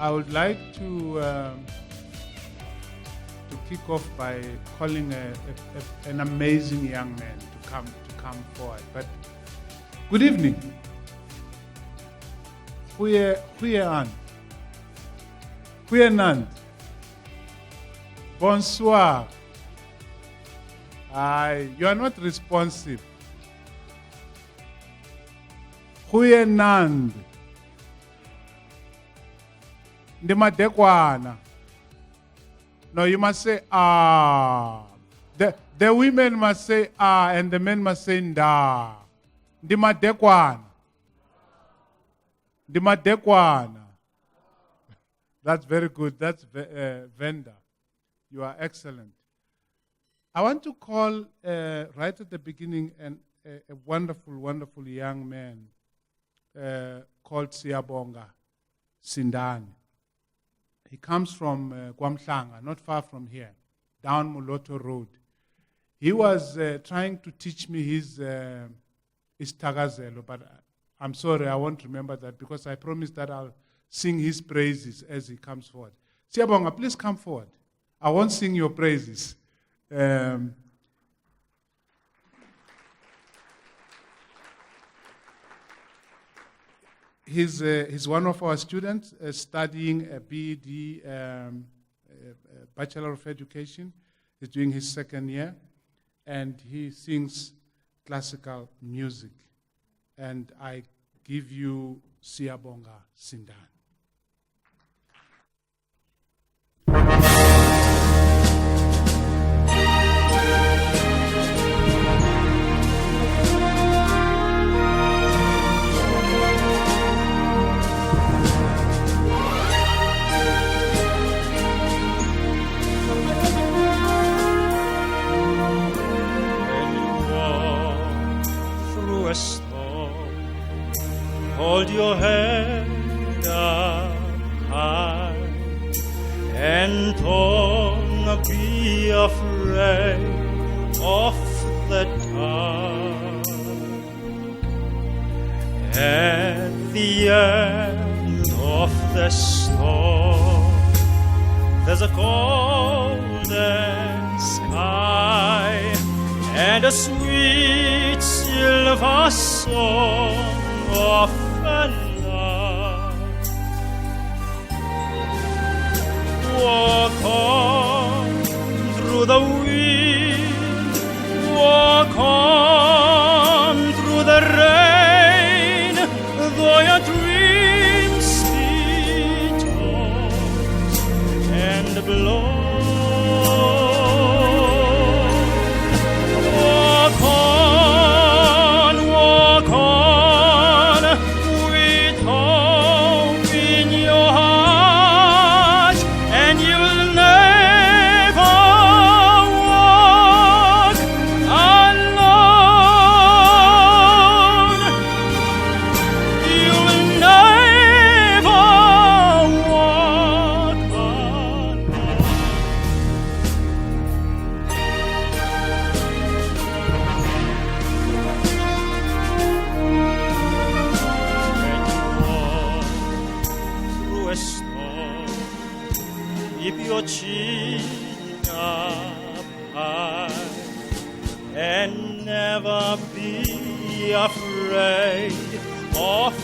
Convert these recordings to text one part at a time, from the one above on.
I would like to kick off by calling an amazing young man to come forward. But good evening. Goeienaand. Goeienaand. Bonsoir. You are not responsive. Goeienaand. Ndimadekwana. No, you must say ah. The women must say ah, and the men must say nda. Ndimadekwana. Ndimadekwana. That's very good. That's Venda. You are excellent. I want to call right at the beginning a wonderful, wonderful young man called Siyabonga Sindani. He comes from Kwamhlanga, not far from here, down Moloto Road. He was trying to teach me his Tagazelo, but I'm sorry, I won't remember that because I promised that I'll sing his praises as he comes forward. Siyabonga, please come forward. I won't sing your praises. He's one of our students studying a BEd, Bachelor of Education. He's doing his second year, and he sings classical music. And I give you Siyabonga Sindani. Hold your head up high and don't be afraid of the dark. At the end of the storm, there's a golden sky and a sweet silver song of love. Walk on through the wind, walk on through the rain, though your dreams be tossed and blown. Afraid of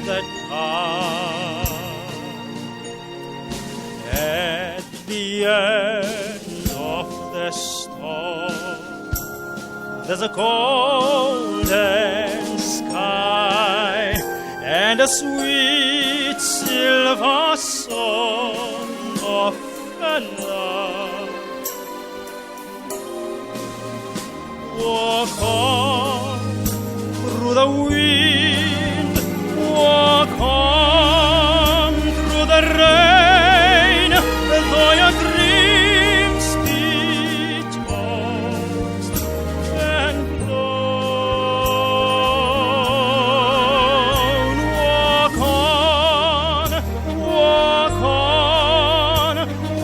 the dark. At the end of the storm, there's a golden sky and a sweet silver song of love. Walk on through the wind, walk on through the rain, though your dreams be tossed and blown. Walk on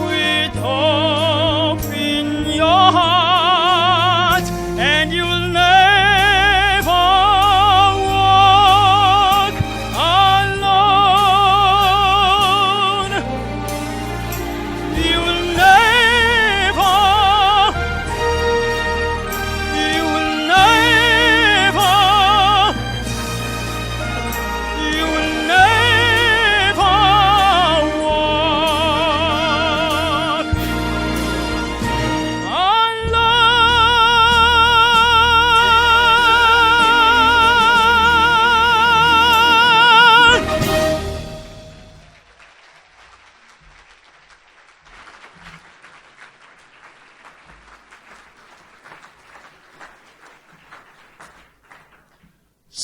with hope in your heart, and you'll never walk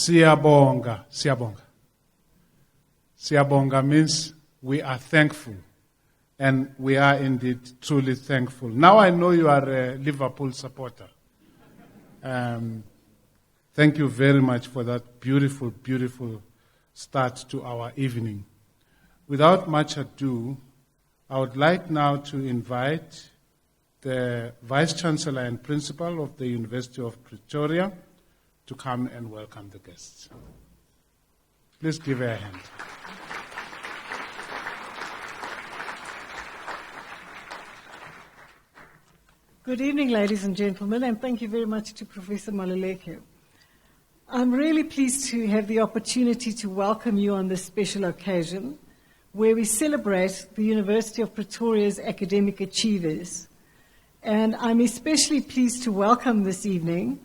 Siyabonga. Siyabonga. Siyabonga means we are thankful. And we are indeed truly thankful. Now I know you are a Liverpool supporter. Thank you very much for that beautiful, beautiful start to our evening. Without much ado, I would like now to invite the Vice-Chancellor and Principal of the University of Pretoria to come and welcome the guests. Please give her a hand. Good evening, ladies and gentlemen, and thank you very much to Professor Maluleke. I'm really pleased to have the opportunity to welcome you on this special occasion where we celebrate the University of Pretoria's academic achievers. And I'm especially pleased to welcome this evening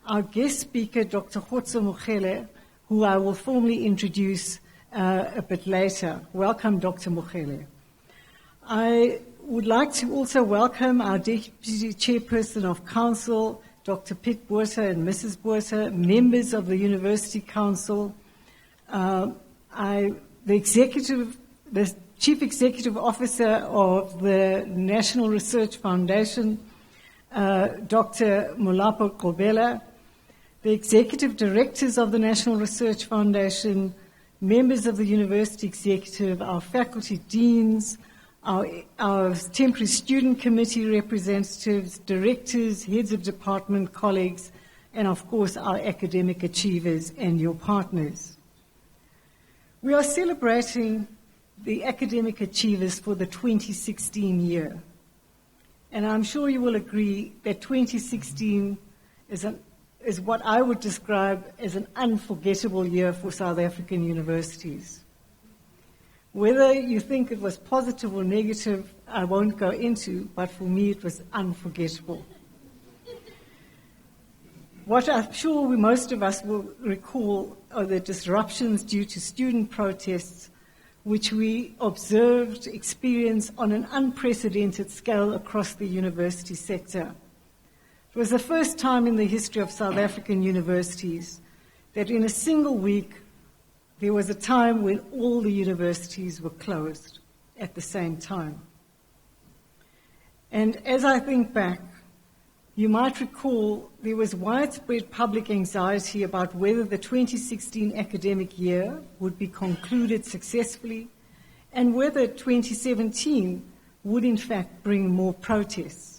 our guest speaker, Dr. Khotso Mokhele, who I will formally introduce a bit later. Welcome, Dr. Mokhele. I would like to also welcome our Deputy Chairperson of Council, Dr. Piet Botha and Mrs. Botha, members of the University Council, the Chief Executive Officer of the National Research Foundation, Dr. Molapo Kobela, the Executive Directors of the National Research Foundation, members of the University Executive, our faculty deans, our temporary student committee representatives, directors, heads of department, colleagues, and of course our academic achievers and your partners. We are celebrating the academic achievers for the 2016 year. And I'm sure you will agree that 2016 is what I would describe as an unforgettable year for South African universities. Whether you think it was positive or negative, I won't go into, but for me it was unforgettable. What I'm sure most of us will recall are the disruptions due to student protests, which we observed, experienced on an unprecedented scale across the university sector. It was the first time in the history of South African universities that in a single week there was a time when all the universities were closed at the same time. And as I think back, you might recall there was widespread public anxiety about whether the 2016 academic year would be concluded successfully and whether 2017 would in fact bring more protests.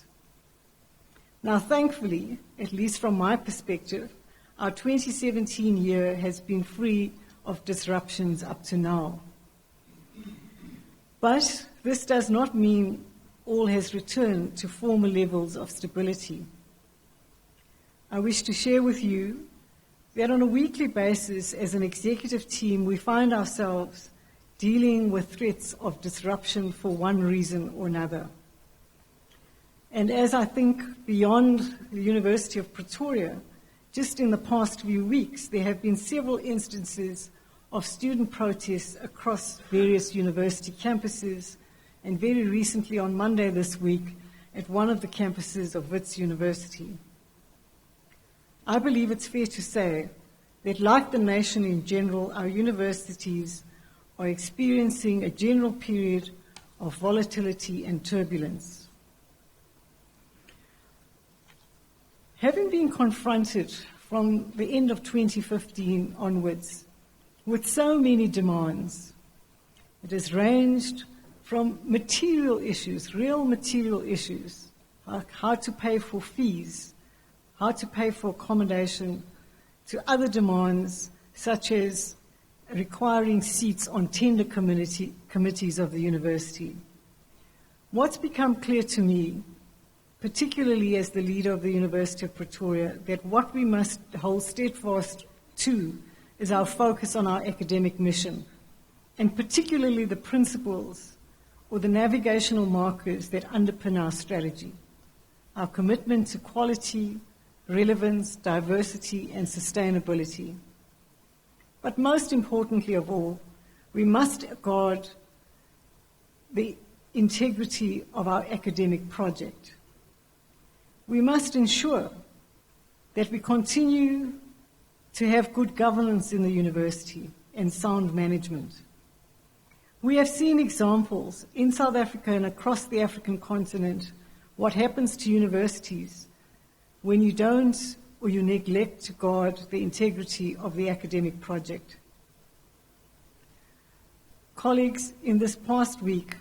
Now, thankfully, at least from my perspective, our 2017 year has been free of disruptions up to now. But this does not mean all has returned to former levels of stability. I wish to share with you that on a weekly basis as an executive team we find ourselves dealing with threats of disruption for one reason or another. And as I think beyond the University of Pretoria, just in the past few weeks, there have been several instances of student protests across various university campuses, and very recently on Monday this week at one of the campuses of Wits University. I believe it's fair to say that like the nation in general, our universities are experiencing a general period of volatility and turbulence. Having been confronted from the end of 2015 onwards with so many demands, it has ranged from material issues, real material issues, like how to pay for fees, how to pay for accommodation, to other demands such as requiring seats on tender committees of the university. What's become clear to me, particularly as the leader of the University of Pretoria, that what we must hold steadfast to is our focus on our academic mission, and particularly the principles or the navigational markers that underpin our strategy, our commitment to quality, relevance, diversity, and sustainability. But most importantly of all, we must guard the integrity of our academic project. We must ensure that we continue to have good governance in the university and sound management. We have seen examples in South Africa and across the African continent what happens to universities when you don't or you neglect to guard the integrity of the academic project. Colleagues, in this past week,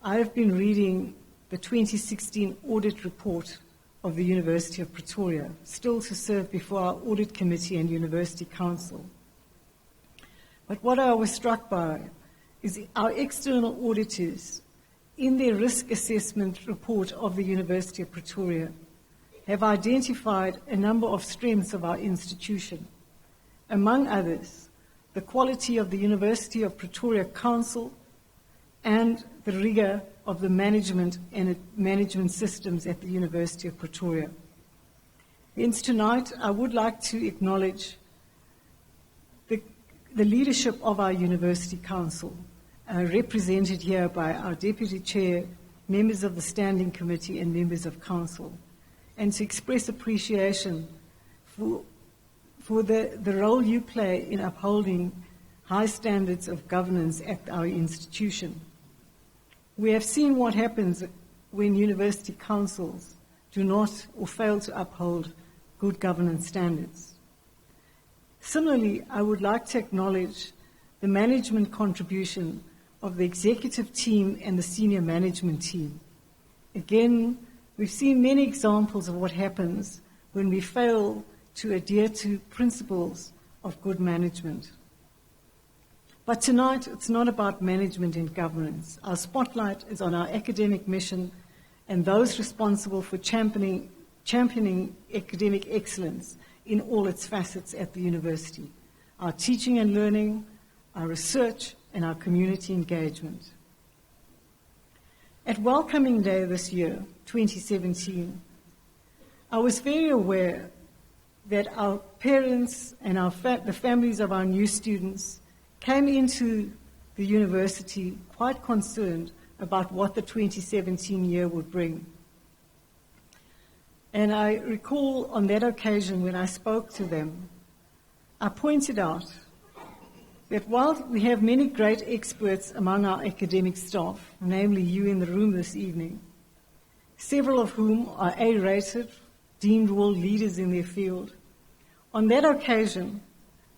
I have been reading the 2016 audit report of the University of Pretoria, still to serve before our Audit Committee and University Council. But what I was struck by is our external auditors, in their risk assessment report of the University of Pretoria, have identified a number of strengths of our institution. Among others, the quality of the University of Pretoria Council and the rigor of the management and management systems at the University of Pretoria. Hence tonight, I would like to acknowledge the leadership of our University Council, represented here by our Deputy Chair, members of the Standing Committee and members of Council, and to express appreciation for the role you play in upholding high standards of governance at our institution. We have seen what happens when university councils do not or fail to uphold good governance standards. Similarly, I would like to acknowledge the management contribution of the executive team and the senior management team. Again, we've seen many examples of what happens when we fail to adhere to principles of good management. But tonight, it's not about management and governance. Our spotlight is on our academic mission and those responsible for championing academic excellence in all its facets at the university, our teaching and learning, our research, and our community engagement. At Welcoming Day this year, 2017, I was very aware that our parents and the families of our new students came into the university quite concerned about what the 2017 year would bring. And I recall on that occasion when I spoke to them, I pointed out that while we have many great experts among our academic staff, namely you in the room this evening, several of whom are A-rated, deemed world leaders in their field, on that occasion,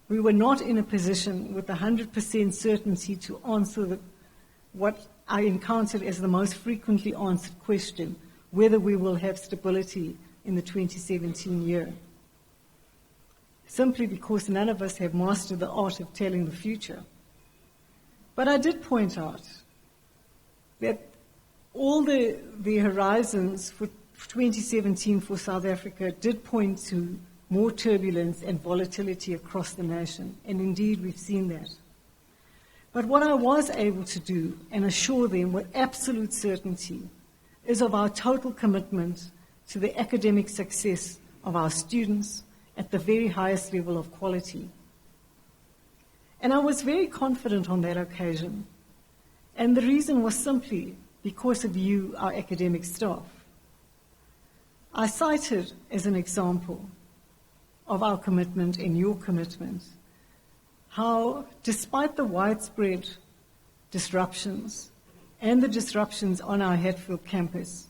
we were not in a position with 100% certainty to answer what I encountered as the most frequently answered question, whether we will have stability in the 2017 year. Simply because none of us have mastered the art of telling the future. But I did point out that all the horizons for 2017 for South Africa did point to more turbulence and volatility across the nation, and indeed we've seen that. But what I was able to do and assure them with absolute certainty is of our total commitment to the academic success of our students at the very highest level of quality. And I was very confident on that occasion, and the reason was simply because of you, our academic staff. I cited as an example of our commitment and your commitment, how despite the widespread disruptions and the disruptions on our Hatfield campus,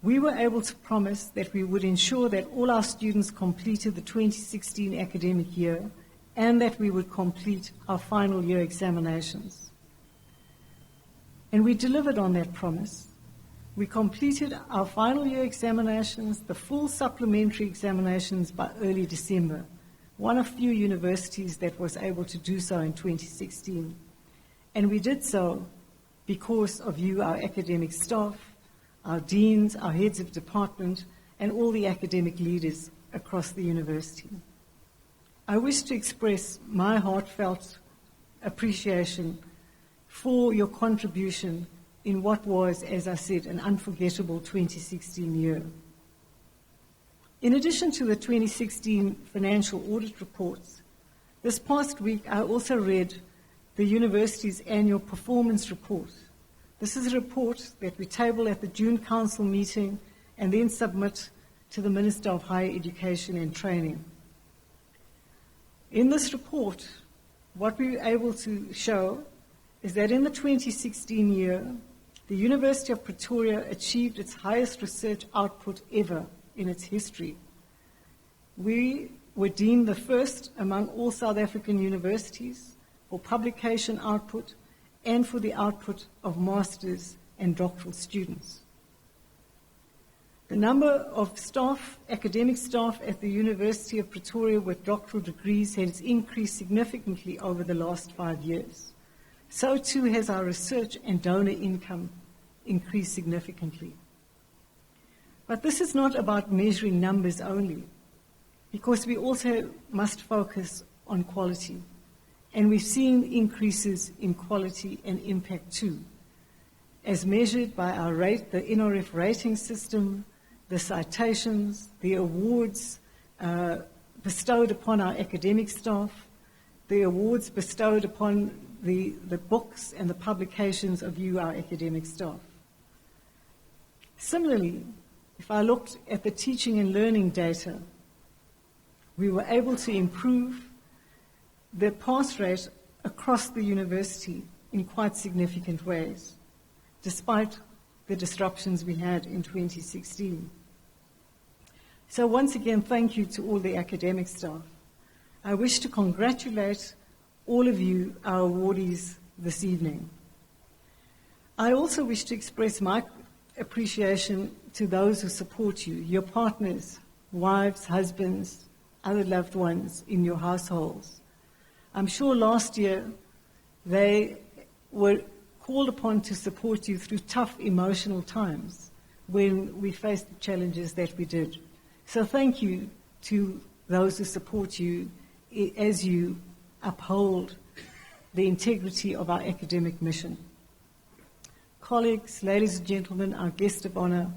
we were able to promise that we would ensure that all our students completed the 2016 academic year and that we would complete our final year examinations. And we delivered on that promise. We completed our final year examinations, the full supplementary examinations, by early December, one of few universities that was able to do so in 2016. And we did so because of you, our academic staff, our deans, our heads of department, and all the academic leaders across the university. I wish to express my heartfelt appreciation for your contribution in what was, as I said, an unforgettable 2016 year. In addition to the 2016 financial audit reports, this past week I also read the university's annual performance report. This is a report that we table at the June Council meeting and then submit to the Minister of Higher Education and Training. In this report, what we were able to show is that in the 2016 year, the University of Pretoria achieved its highest research output ever in its history. We were deemed the first among all South African universities for publication output and for the output of master's and doctoral students. The number of staff, academic staff at the University of Pretoria with doctoral degrees has increased significantly over the last 5 years. So too has our research and donor income increased significantly. But this is not about measuring numbers only, because we also must focus on quality. And we've seen increases in quality and impact too, as measured by our rate, the NRF rating system, the citations, the awards bestowed upon our academic staff, the awards bestowed upon the books and the publications of you, our academic staff. Similarly, if I looked at the teaching and learning data, we were able to improve the pass rate across the university in quite significant ways, despite the disruptions we had in 2016. So once again, thank you to all the academic staff. I wish to congratulate all of you, our awardees, this evening. I also wish to express my appreciation to those who support you, your partners, wives, husbands, other loved ones in your households. I'm sure last year they were called upon to support you through tough emotional times when we faced the challenges that we did. So thank you to those who support you as you uphold the integrity of our academic mission. Colleagues, ladies and gentlemen, our guest of honor,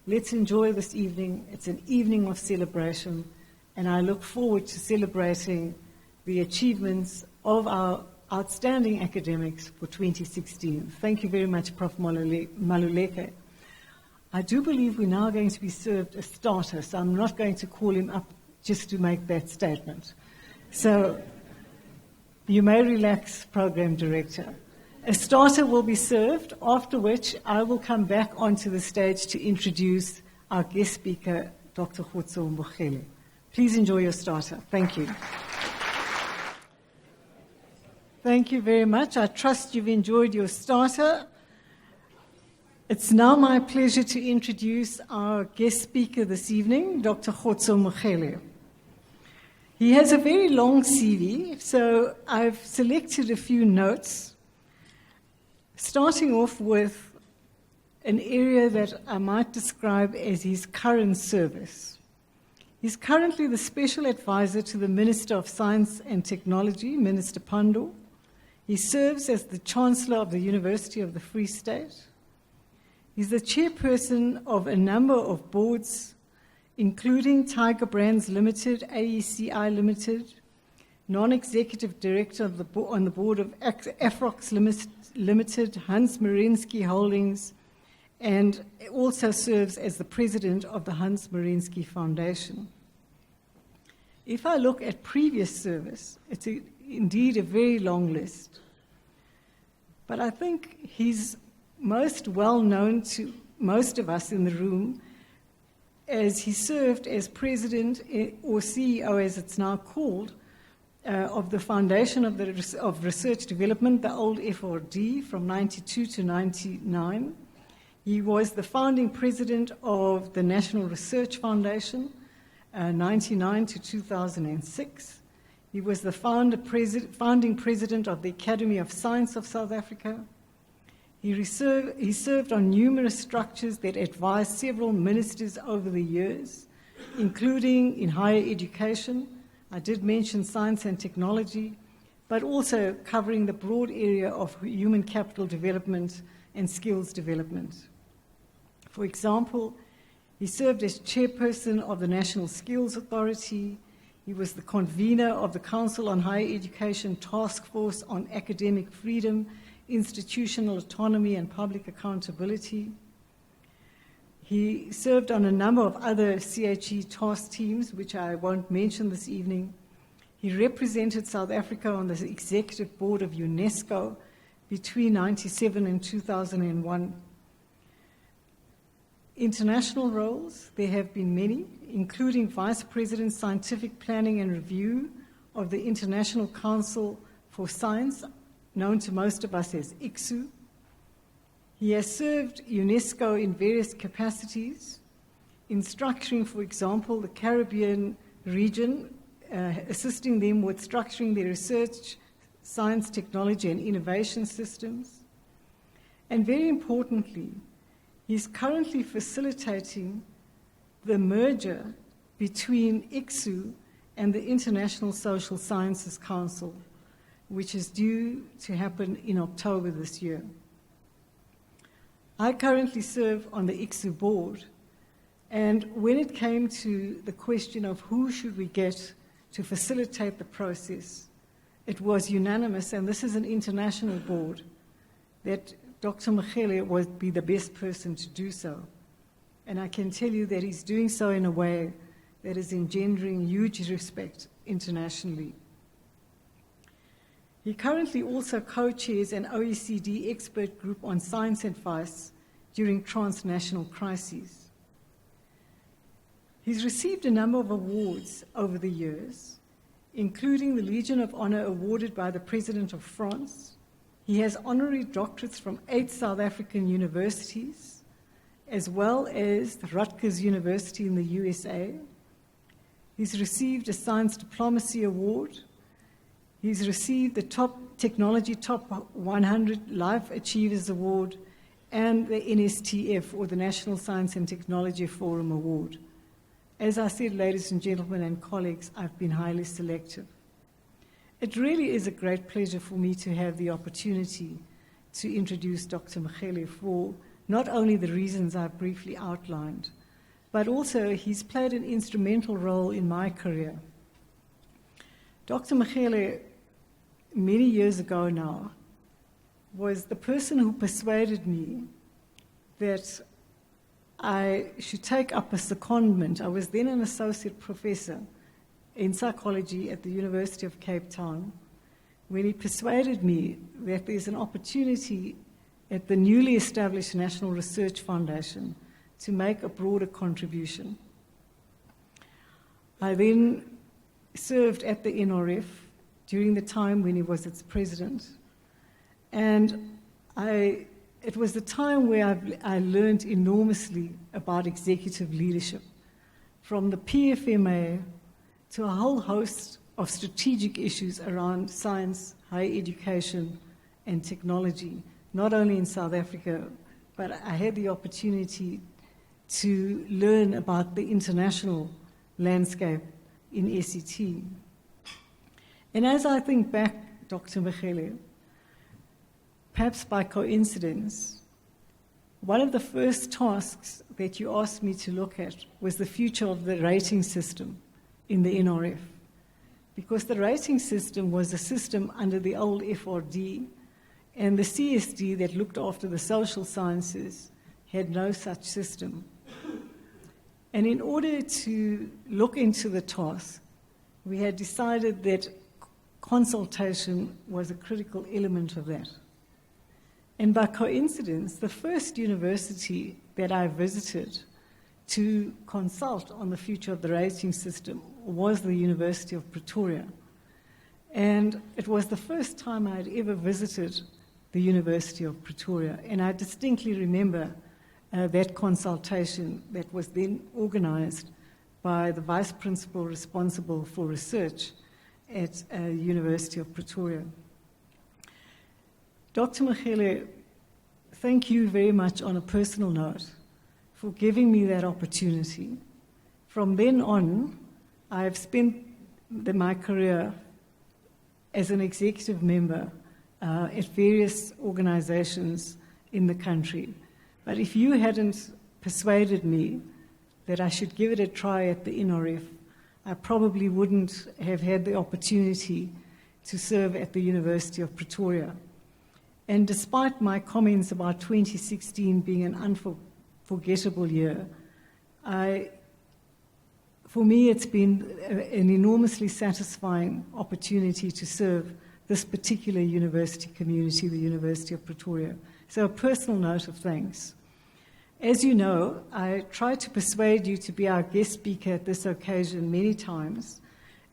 let's enjoy this evening. It's an evening of celebration, and I look forward to celebrating the achievements of our outstanding academics for 2016. Thank you very much, Prof. Maluleke. I do believe we're now going to be served a starter, so I'm not going to call him up just to make that statement. So you may relax, Program Director. A starter will be served, after which I will come back onto the stage to introduce our guest speaker, Dr. Khotso Mbokhele. Please enjoy your starter. Thank you. Thank you very much. I trust you've enjoyed your starter. It's now my pleasure to introduce our guest speaker this evening, Dr. Khotso Mbokhele. He has a very long CV, so I've selected a few notes, starting off with an area that I might describe as his current service. He's currently the Special Advisor to the Minister of Science and Technology, Minister Pandor. He serves as the Chancellor of the University of the Free State. He's the chairperson of a number of boards, including Tiger Brands Limited, AECI Limited, non-executive director on the board of Afrox Limited, Hans Marinsky Holdings, and also serves as the president of the Hans Marinsky Foundation. If I look at previous service, it's indeed a very long list. But I think he's most well known to most of us in the room as he served as president or CEO, as it's now called, of the Foundation of Research Development, the old FRD, from 92 to 99. He was the founding president of the National Research Foundation, 99 to 2006. He was the founding president of the Academy of Science of South Africa. He served on numerous structures that advised several ministers over the years, including in higher education. I did mention science and technology, but also covering the broad area of human capital development and skills development. For example, he served as chairperson of the National Skills Authority. He was the convener of the Council on Higher Education Task Force on Academic Freedom, Institutional Autonomy and Public Accountability. He served on a number of other CHE task teams, which I won't mention this evening. He represented South Africa on the executive board of UNESCO between 1997 and 2001. International roles, there have been many, including Vice President Scientific Planning and Review of the International Council for Science, known to most of us as ICSU. He has served UNESCO in various capacities, in structuring, for example, the Caribbean region, assisting them with structuring their research, science, technology, and innovation systems. And very importantly, he's currently facilitating the merger between ICSU and the International Social Sciences Council, which is due to happen in October this year. I currently serve on the ICSU board, and when it came to the question of who should we get to facilitate the process, it was unanimous, and this is an international board, that Dr. Mkhele would be the best person to do so. And I can tell you that he's doing so in a way that is engendering huge respect internationally. He currently also co-chairs an OECD expert group on science advice during transnational crises. He's received a number of awards over the years, including the Legion of Honor awarded by the President of France. He has honorary doctorates from 8 South African universities, as well as the Rutgers University in the USA. He's received a Science Diplomacy Award. He's received the Technology Top 100 Life Achievers Award and the NSTF, or the National Science and Technology Forum Award. As I said, ladies and gentlemen and colleagues, I've been highly selective. It really is a great pleasure for me to have the opportunity to introduce Dr. Mkhele for not only the reasons I've briefly outlined, but also he's played an instrumental role in my career. Dr. Mkhele, many years ago now, was the person who persuaded me that I should take up a secondment. I was then an associate professor in psychology at the University of Cape Town, when he persuaded me that there's an opportunity at the newly established National Research Foundation to make a broader contribution. I then served at the NRF during the time when he was its president, and it was the time where I learned enormously about executive leadership, from the PFMA to a whole host of strategic issues around science, higher education, and technology, not only in South Africa, but I had the opportunity to learn about the international landscape in SET. And as I think back, Dr. Mkhele, perhaps by coincidence, one of the first tasks that you asked me to look at was the future of the rating system in the NRF, because the rating system was a system under the old FRD, and the CSD that looked after the social sciences had no such system. And in order to look into the task, we had decided that consultation was a critical element of that. And by coincidence, the first university that I visited to consult on the future of the rating system was the University of Pretoria. And it was the first time I had ever visited the University of Pretoria. And I distinctly remember that consultation that was then organized by the Vice Principal responsible for research at University of Pretoria. Dr. Mkhele, thank you very much on a personal note for giving me that opportunity. From then on, I have spent my career as an executive member at various organizations in the country. But if you hadn't persuaded me that I should give it a try at the NRF, I probably wouldn't have had the opportunity to serve at the University of Pretoria. And despite my comments about 2016 being an unforgettable year, I for me, it's been an enormously satisfying opportunity to serve this particular university community, the University of Pretoria. So a personal note of thanks. As you know, I tried to persuade you to be our guest speaker at this occasion many times,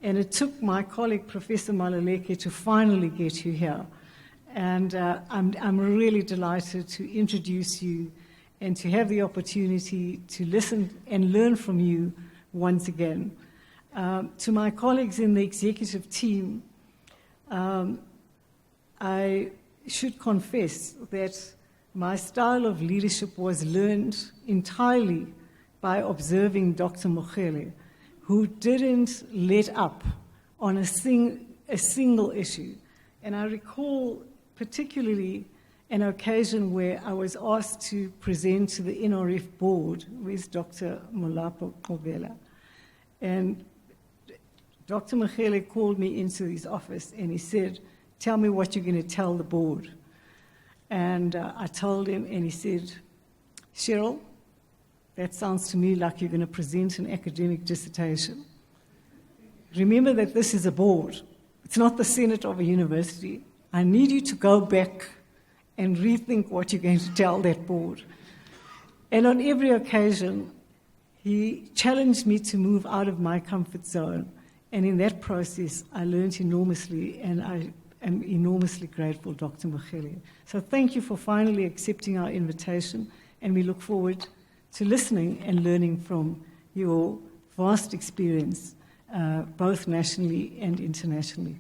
and it took my colleague, Professor Maluleke, to finally get you here. And I'm really delighted to introduce you and to have the opportunity to listen and learn from you once again. To my colleagues in the executive team, I should confess that my style of leadership was learned entirely by observing Dr. Mogele, who didn't let up on a single issue. And I recall particularly an occasion where I was asked to present to the NRF board with Dr. Molapo Kobela. And Dr. Mogele called me into his office and he said, "Tell me what you're going to tell the board." And I told him, and he said, "Cheryl, that sounds to me like you're going to present an academic dissertation. Remember that this is a board. It's not the Senate of a university. I need you to go back and rethink what you're going to tell that board." And on every occasion, he challenged me to move out of my comfort zone. And in that process, I learned enormously, and I am enormously grateful, Dr. Mogele. So thank you for finally accepting our invitation, and we look forward to listening and learning from your vast experience, both nationally and internationally.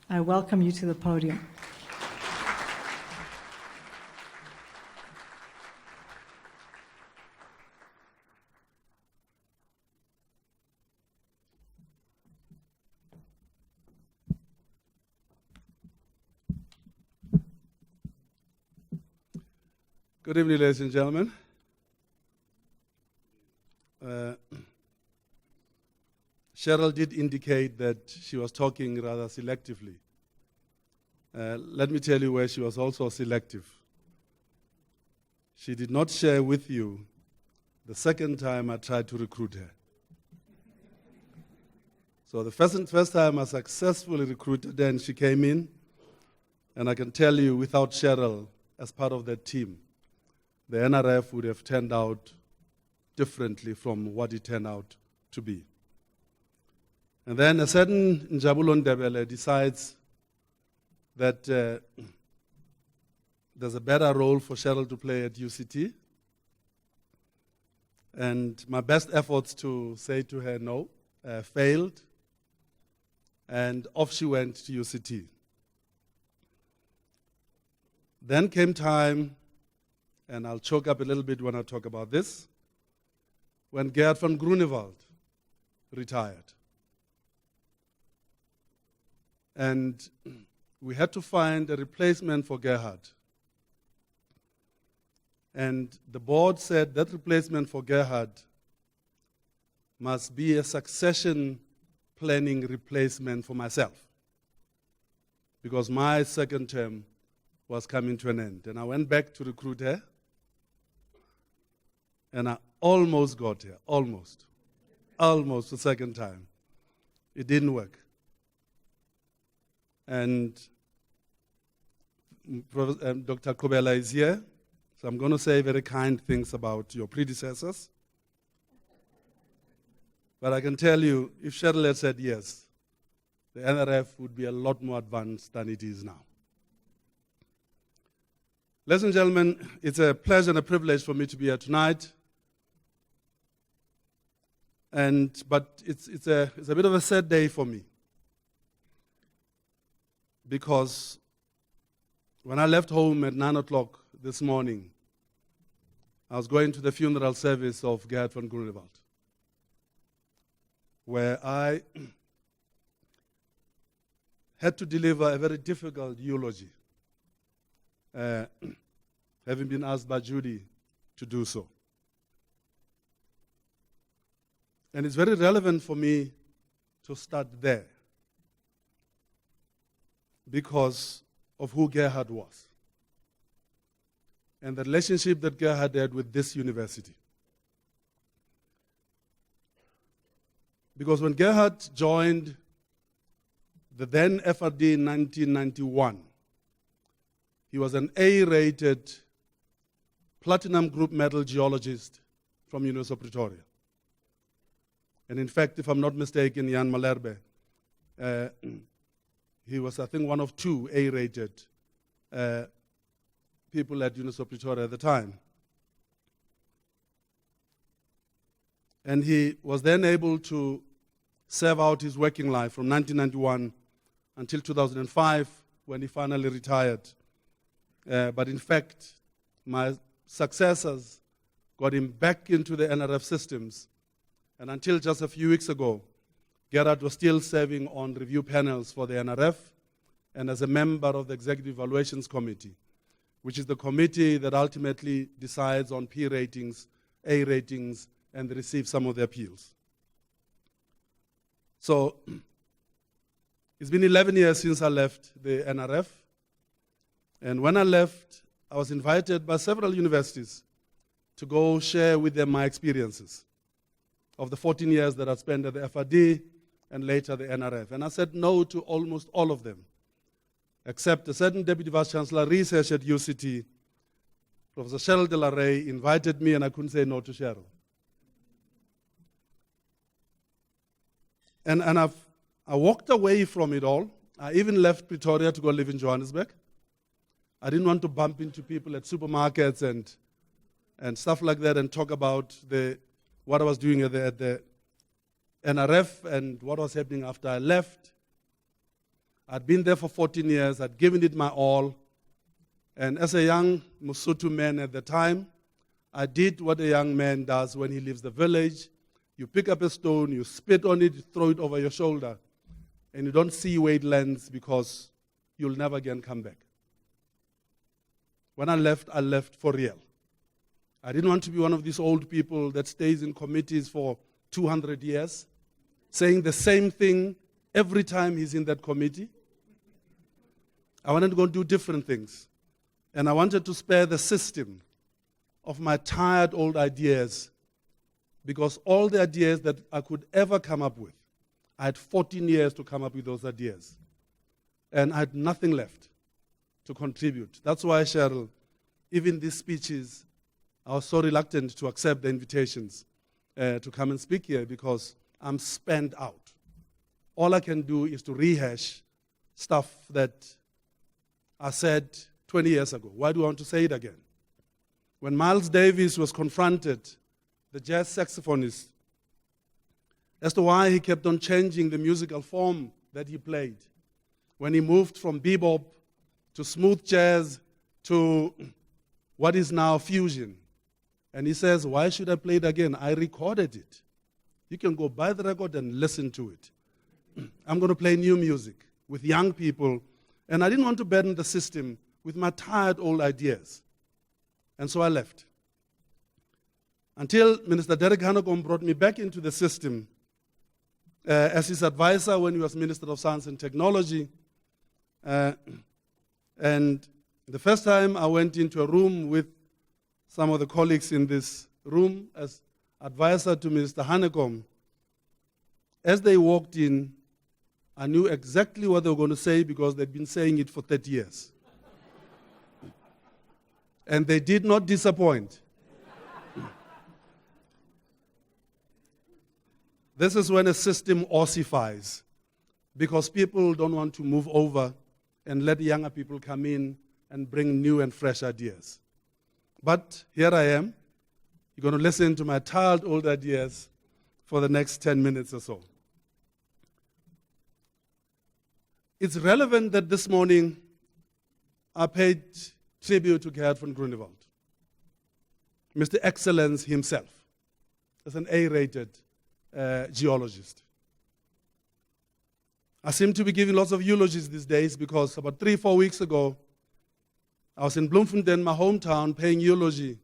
I welcome you to the podium. Good evening, ladies and gentlemen. Cheryl did indicate that she was talking rather selectively. Let me tell you where she was also selective. She did not share with you the second time I tried to recruit her. So the first time I successfully recruited her and she came in, and I can tell you without Cheryl as part of that team, the NRF would have turned out differently from what it turned out to be. And then a certain Njabulo Ndebele decides that there's a better role for Cheryl to play at UCT. And my best efforts to say to her no failed, and off she went to UCT. Then came time, and I'll choke up a little bit when I talk about this, when Gerhard van Groenewald retired. And we had to find a replacement for Gerhard. And the board said that replacement for Gerhard must be a succession planning replacement for myself, because my second term was coming to an end. And I went back to recruit her, and I almost got her, almost the second time. It didn't work. And Dr. Kobela is here, so I'm going to say very kind things about your predecessors. But I can tell you, if Shraddha had said yes, the NRF would be a lot more advanced than it is now. Ladies and gentlemen, it's a pleasure and a privilege for me to be here tonight. But it's a bit of a sad day for me, because when I left home at 9 o'clock this morning, I was going to the funeral service of Gerhard van Groenewald, where I had to deliver a very difficult eulogy, having been asked by Judy to do so. And it's very relevant for me to start there because of who Gerhard was and the relationship that Gerhard had with this university. Because when Gerhard joined the then FRD in 1991, he was an A-rated platinum group medal geologist from University of Pretoria. And in fact, if I'm not mistaken, Jan Malherbe, he was, I think, one of 2 A-rated people at University of Pretoria at the time. And he was then able to serve out his working life from 1991 until 2005, when he finally retired. But in fact, my successors got him back into the NRF systems. And until just a few weeks ago, Gerhard was still serving on review panels for the NRF and as a member of the Executive Evaluations Committee, which is the committee that ultimately decides on P ratings, A ratings, and receives some of the appeals. So it's been 11 years since I left the NRF. And when I left, I was invited by several universities to go share with them my experiences of the 14 years that I spent at the FRD and later the NRF. And I said no to almost all of them, except a certain Deputy Vice-Chancellor Research at UCT, Professor Cheryl de la Rey, invited me and I couldn't say no to Cheryl. And I walked away from it all. I even left Pretoria to go live in Johannesburg. I didn't want to bump into people at supermarkets and stuff like that and talk about what I was doing at the NRF and what was happening after I left. I'd been there for 14 years. I'd given it my all. And as a young Mosotho man at the time, I did what a young man does when he leaves the village. You pick up a stone, you spit on it, you throw it over your shoulder, and you don't see where it lands because you'll never again come back. When I left for real. I didn't want to be one of these old people that stays in committees for 200 years, saying the same thing every time he's in that committee. I wanted to go do different things. And I wanted to spare the system of my tired old ideas, because all the ideas that I could ever come up with, I had 14 years to come up with those ideas. And I had nothing left to contribute. That's why, Cheryl, even these speeches, I was so reluctant to accept the invitations to come and speak here because I'm spent out. All I can do is to rehash stuff that I said 20 years ago. Why do I want to say it again? When Miles Davis was confronted, the jazz saxophonist, as to why he kept on changing the musical form that he played, when he moved from bebop to smooth jazz to what is now fusion. And he says, why should I play it again? I recorded it. You can go buy the record and listen to it. I'm going to play new music with young people. And I didn't want to burden the system with my tired old ideas. And so I left. Until Minister Derek Hanekom brought me back into the system as his advisor when he was Minister of Science and Technology. And the first time I went into a room with some of the colleagues in this room as advisor to Minister Hanekom, as they walked in, I knew exactly what they were going to say because they'd been saying it for 30 years. And they did not disappoint. This is when a system ossifies because people don't want to move over and let younger people come in and bring new and fresh ideas. But here I am. You're going to listen to my tired old ideas for the next 10 minutes or so. It's relevant that this morning I paid tribute to Gerhard von Grunewald, Mr. Excellence himself, as an A-rated geologist. I seem to be giving lots of eulogies these days because about 3-4 weeks ago, I was in Bloemfontein, my hometown, paying eulogy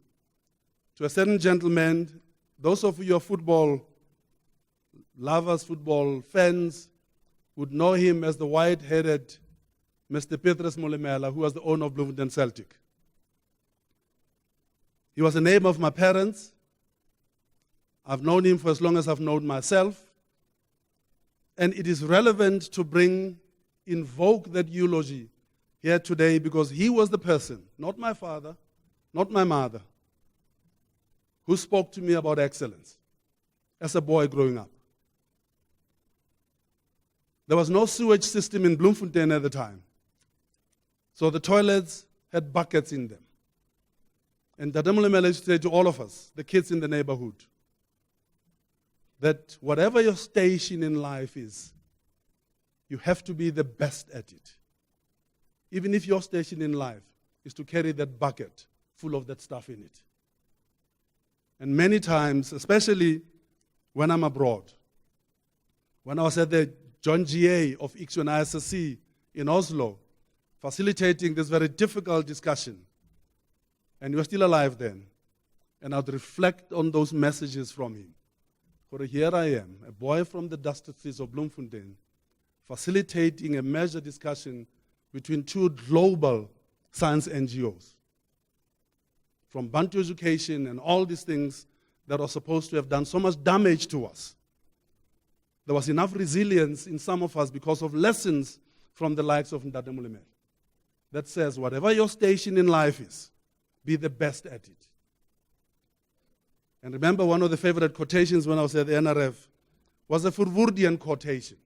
to a certain gentleman. Those of you who are football lovers, football fans, would know him as the white-headed Mr. Petrus Molemela, who was the owner of Bloemfontein Celtic. He was a neighbor of my parents. I've known him for as long as I've known myself. And it is relevant to invoke that eulogy here today because he was the person, not my father, not my mother, who spoke to me about excellence as a boy growing up. There was no sewage system in Bloemfontein at the time. So the toilets had buckets in them. And Dadamuleme used to say to all of us, the kids in the neighborhood, that whatever your station in life is, you have to be the best at it. Even if your station in life is to carry that bucket full of that stuff in it. And many times, especially when I'm abroad, when I was at the John GA of ICSU and ISSC in Oslo, facilitating this very difficult discussion, and you were still alive then, and I'd reflect on those messages from him. For here I am, a boy from the dusty streets of Bloemfontein, facilitating a major discussion between two global science NGOs. From Bantu education and all these things that are supposed to have done so much damage to us. There was enough resilience in some of us because of lessons from the likes of Ndade Mulumele that says, whatever your station in life is, be the best at it. And remember, one of the favorite quotations when I was at the NRF was a Verwoerdian quotation.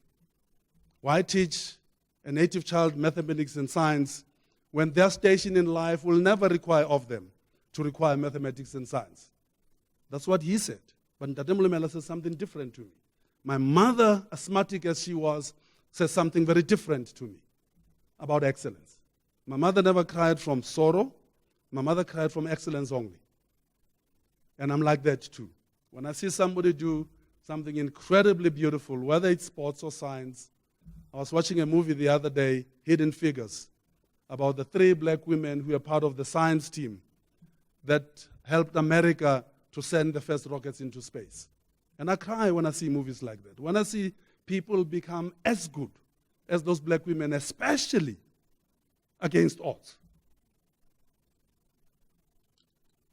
Why teach a native child mathematics and science when their station in life will never require of them to require mathematics and science? That's what he said. But Ndade Mulumele says something different to me. My mother, asthmatic as she was, says something very different to me about excellence. My mother never cried from sorrow. My mother cried from excellence only. And I'm like that too. When I see somebody do something incredibly beautiful, whether it's sports or science. I was watching a movie the other day, Hidden Figures, about the 3 black women who are part of the science team that helped America to send the first rockets into space. And I cry when I see movies like that. When I see people become as good as those black women, especially against odds.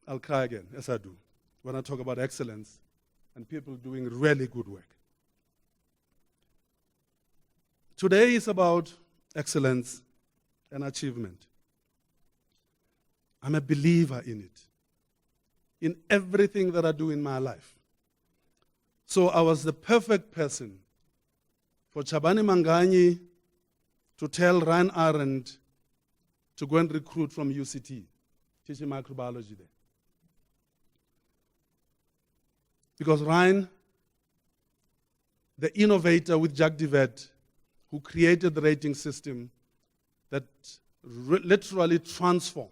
I'll cry again, as I do, when I talk about excellence and people doing really good work. Today is about excellence and achievement. I'm a believer in it, in everything that I do in my life. So I was the perfect person for Chabani Manganyi to tell Ryan Arendt to go and recruit from UCT, teaching microbiology there. Because Ryan, the innovator with Jacques Divet, who created the rating system that literally transformed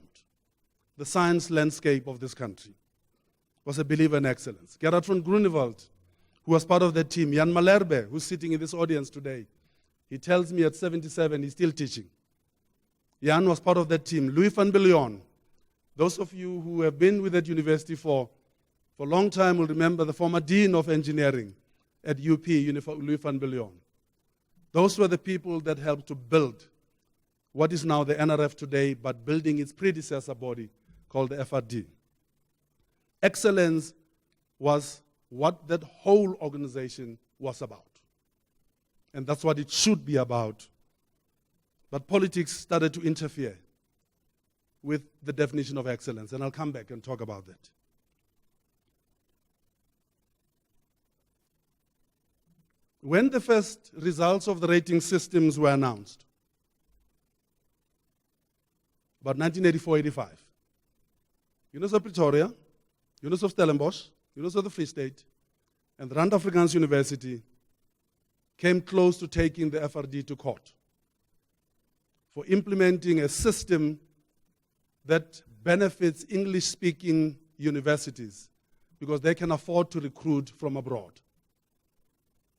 the science landscape of this country, was a believer in excellence. Gerhard von Grunewald, who was part of that team, Jan Malherbe, who's sitting in this audience today, he tells me at 77 he's still teaching. Jan was part of that team. Louis van Billion, those of you who have been with that university for a long time will remember the former dean of engineering at UP, Louis van Billion. Those were the people that helped to build what is now the NRF today, but building its predecessor body called the FRD. Excellence was what that whole organization was about. And that's what it should be about. But politics started to interfere with the definition of excellence, and I'll come back and talk about that. When the first results of the rating systems were announced, about 1984-85, University of Pretoria, University of Stellenbosch, University of the Free State, and the Rand Afrikaans University came close to taking the FRD to court for implementing a system that benefits English-speaking universities because they can afford to recruit from abroad.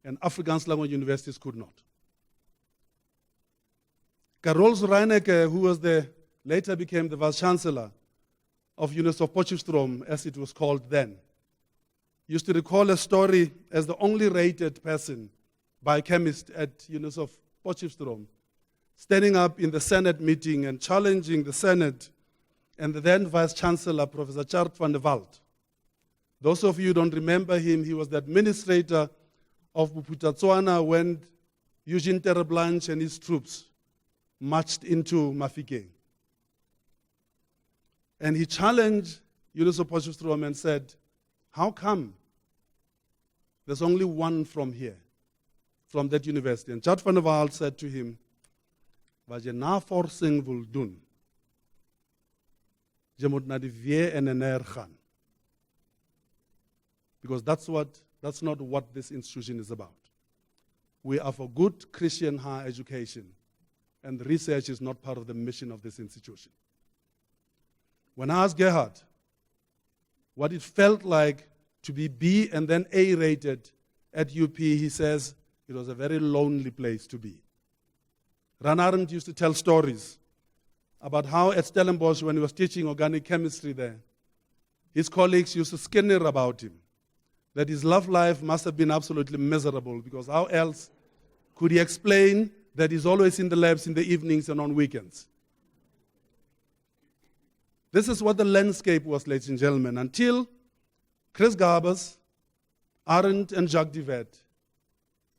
And Afrikaans language universities could not. Karol Reinecke, who later became the Vice-Chancellor of University of Potchefstroom, as it was called then, used to recall a story as the only rated person biochemist at University of Potchefstroom, standing up in the Senate meeting and challenging the Senate and the then Vice-Chancellor, Professor Chart van der Walt. Those of you who don't remember him, he was the administrator of Buputatswana when Eugene Terreblanche and his troops marched into Mafikeng. And he challenged Uniso Potchefstroom and said, how come there's only one from here, from that university? And Judge van der Waal said to him, wat jy navorsing wil doen, jy moet na die WNNR gaan. Because that's not what this institution is about. We are for good Christian higher education, and research is not part of the mission of this institution. When I asked Gerhard what it felt like to be B and then A rated at UP, he says it was a very lonely place to be. Ran Arendt used to tell stories about how at Stellenbosch, when he was teaching organic chemistry there, his colleagues used to skinner about him, that his love life must have been absolutely miserable, because how else could he explain that he's always in the labs in the evenings and on weekends? This is what the landscape was, ladies and gentlemen, until Chris Garbers, Arendt, and Jacques Divet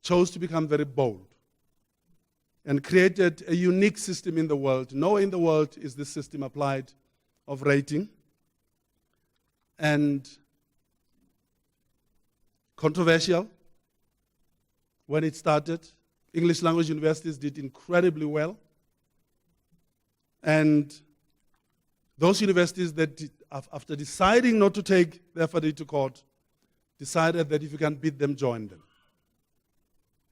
chose to become very bold and created a unique system in the world. Nowhere in the world is this system applied of rating. And controversial when it started. English language universities did incredibly well. And those universities that, after deciding not to take their FD to court, decided that if you can beat them, join them.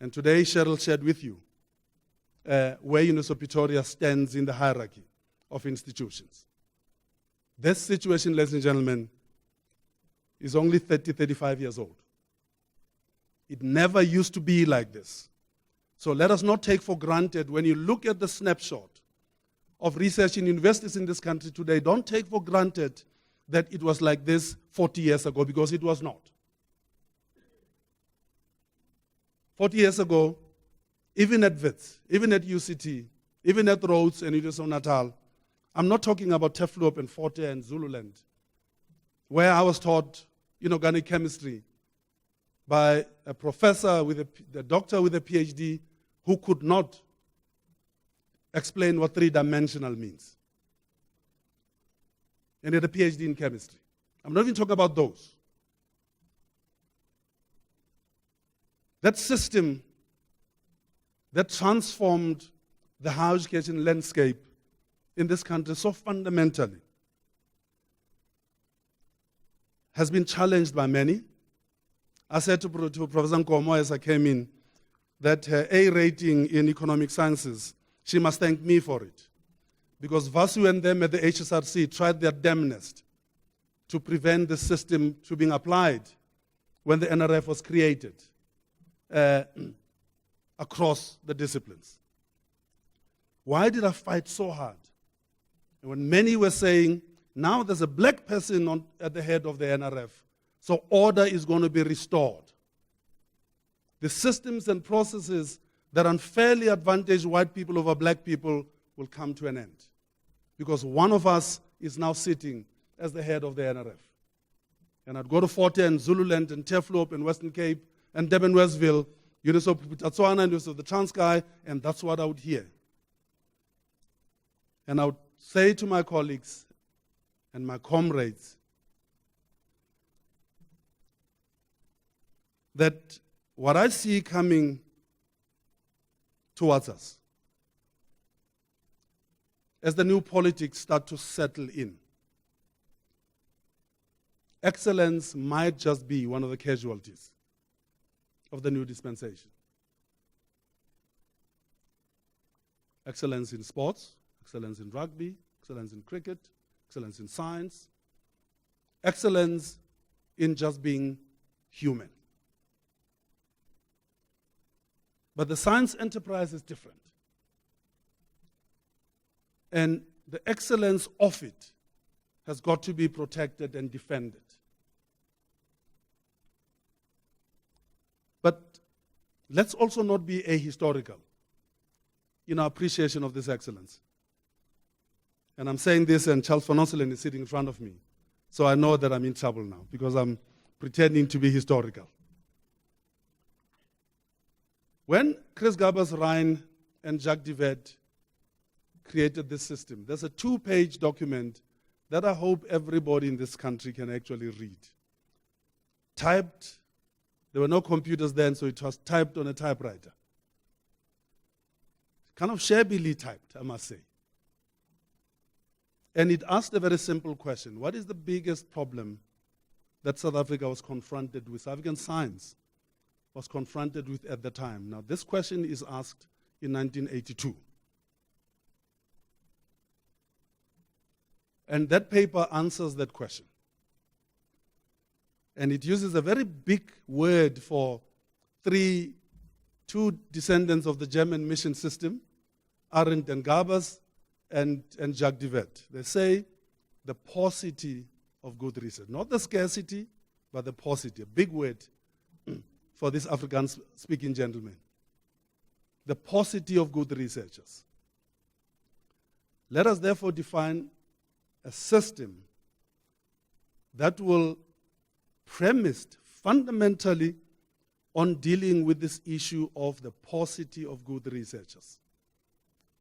And today, Cheryl shared with you where University of Pretoria stands in the hierarchy of institutions. This situation, ladies and gentlemen, is only 30, 35 years old. It never used to be like this. So let us not take for granted, when you look at the snapshot of research in universities in this country today, don't take for granted that it was like this 40 years ago, because it was not. 40 years ago, even at WITS, even at UCT, even at Rhodes and University of Natal, I'm not talking about Tefloop and Forte and Zululand, where I was taught inorganic chemistry by a professor, a doctor with a PhD, who could not explain what three-dimensional means. And he had a PhD in chemistry. I'm not even talking about those. That system that transformed the higher education landscape in this country so fundamentally has been challenged by many. I said to Professor Nkomo as I came in that her A rating in economic sciences, she must thank me for it. Because Vasu and them at the HSRC tried their damnedest to prevent the system from being applied when the NRF was created across the disciplines. Why did I fight so hard? And when many were saying, now there's a black person at the head of the NRF, so order is going to be restored. The systems and processes that unfairly advantage white people over black people will come to an end. Because one of us is now sitting as the head of the NRF. And I'd go to Forte and Zululand and Tefloop and Western Cape and Durban Westville, University of Botswana, University of the Transkei, and that's what I would hear. And I would say to my colleagues and my comrades that what I see coming towards us, as the new politics start to settle in, excellence might just be one of the casualties of the new dispensation. Excellence in sports, excellence in rugby, excellence in cricket, excellence in science, excellence in just being human. But the science enterprise is different. And the excellence of it has got to be protected and defended. But let's also not be ahistorical in our appreciation of this excellence. And I'm saying this, and Charles van Onselen is sitting in front of me. So I know that I'm in trouble now, because I'm pretending to be historical. When Chris Gabas-Ryan and Jacques Divet created this system, there's a 2-page document that I hope everybody in this country can actually read. Typed, there were no computers then, so it was typed on a typewriter. Kind of shabbily typed, I must say. And it asked a very simple question. What is the biggest problem that South Africa was confronted with, South African science was confronted with at the time? Now, this question is asked in 1982. And that paper answers that question. And it uses a very big word for two descendants of the German mission system, Arendt and Gabas and Jacques Divet. They say the paucity of good research. Not the scarcity, but the paucity. A big word for this Afrikaans-speaking gentleman. The paucity of good researchers. Let us therefore define a system that will premised fundamentally on dealing with this issue of the paucity of good researchers.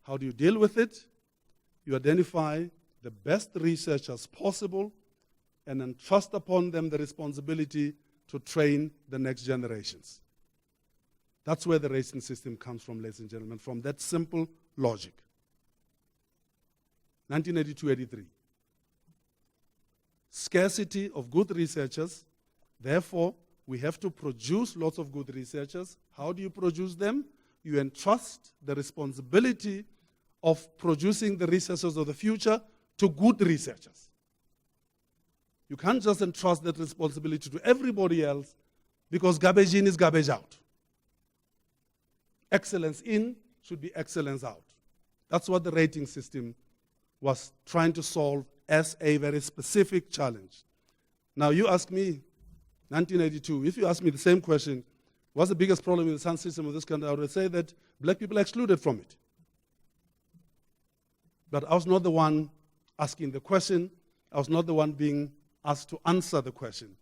How do you deal with it? You identify the best researchers possible and entrust upon them the responsibility to train the next generations. That's where the rating system comes from, ladies and gentlemen, from that simple logic. 1982-83. Scarcity of good researchers. Therefore, we have to produce lots of good researchers. How do you produce them? You entrust the responsibility of producing the researchers of the future to good researchers. You can't just entrust that responsibility to everybody else because garbage in is garbage out. Excellence in should be excellence out. That's what the rating system was trying to solve as a very specific challenge. Now you ask me, 1982, if you ask me the same question, what's the biggest problem in the science system of this country, I would say that black people are excluded from it. But I was not the one asking the question. I was not the one being asked to answer the question.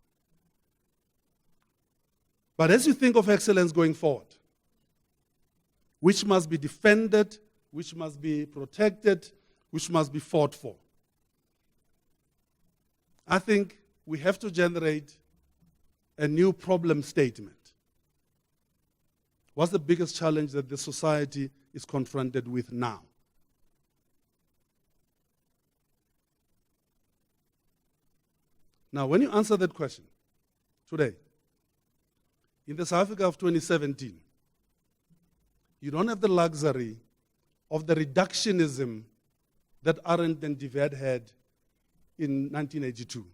But as you think of excellence going forward, which must be defended, which must be protected, which must be fought for, I think we have to generate a new problem statement. What's the biggest challenge that the society is confronted with now? Now, when you answer that question today, in the South Africa of 2017, you don't have the luxury of the reductionism that Arendt and Divet had in 1982.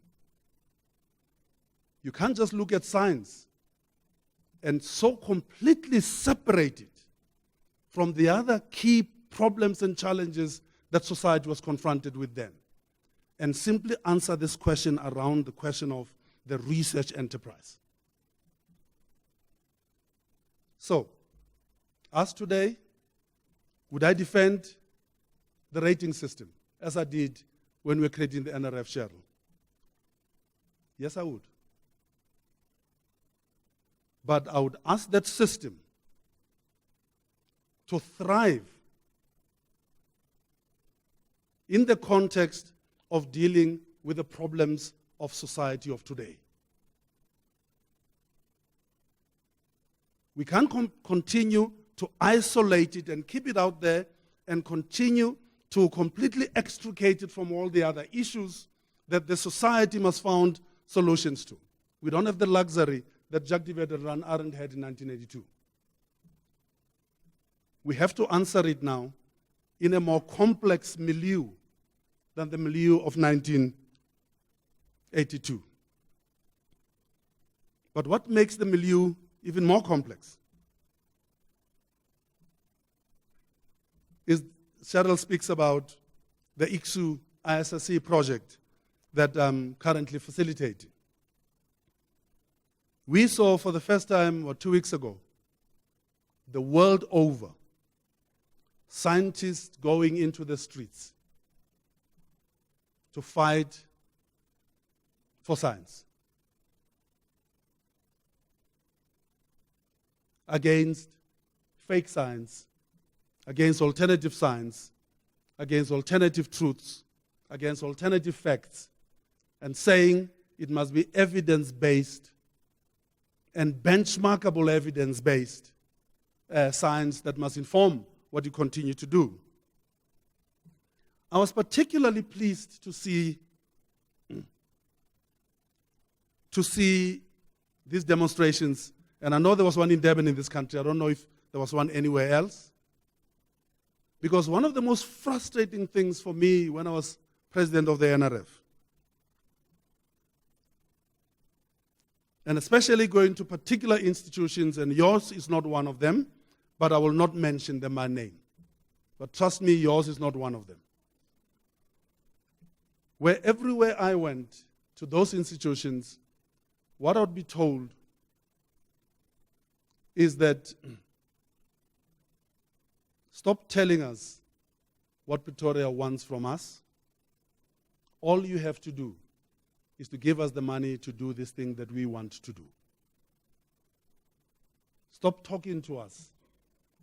You can't just look at science and so completely separate it from the other key problems and challenges that society was confronted with then, and simply answer this question around the question of the research enterprise. So, as today, would I defend the rating system as I did when we were creating the NRF, Cheryl? Yes, I would. But I would ask that system to thrive in the context of dealing with the problems of society of today. We can't continue to isolate it and keep it out there and continue to completely extricate it from all the other issues that the society must find solutions to. We don't have the luxury that Jacques Divet and Arendt had in 1982. We have to answer it now in a more complex milieu than the milieu of 1982. But what makes the milieu even more complex is Cheryl speaks about the ICSU ISSC project that I'm currently facilitating. We saw for the first time, 2 weeks ago, the world over, scientists going into the streets to fight for science against fake science, against alternative science, against alternative truths, against alternative facts, and saying it must be evidence-based and benchmarkable evidence-based science that must inform what you continue to do. I was particularly pleased to see these demonstrations, and I know there was one in Durban in this country. I don't know if there was one anywhere else. Because one of the most frustrating things for me when I was president of the NRF, and especially going to particular institutions, and yours is not one of them, but I will not mention them by name. But trust me, yours is not one of them. Where everywhere I went to those institutions, what I would be told is that stop telling us what Pretoria wants from us. All you have to do is to give us the money to do this thing that we want to do. Stop talking to us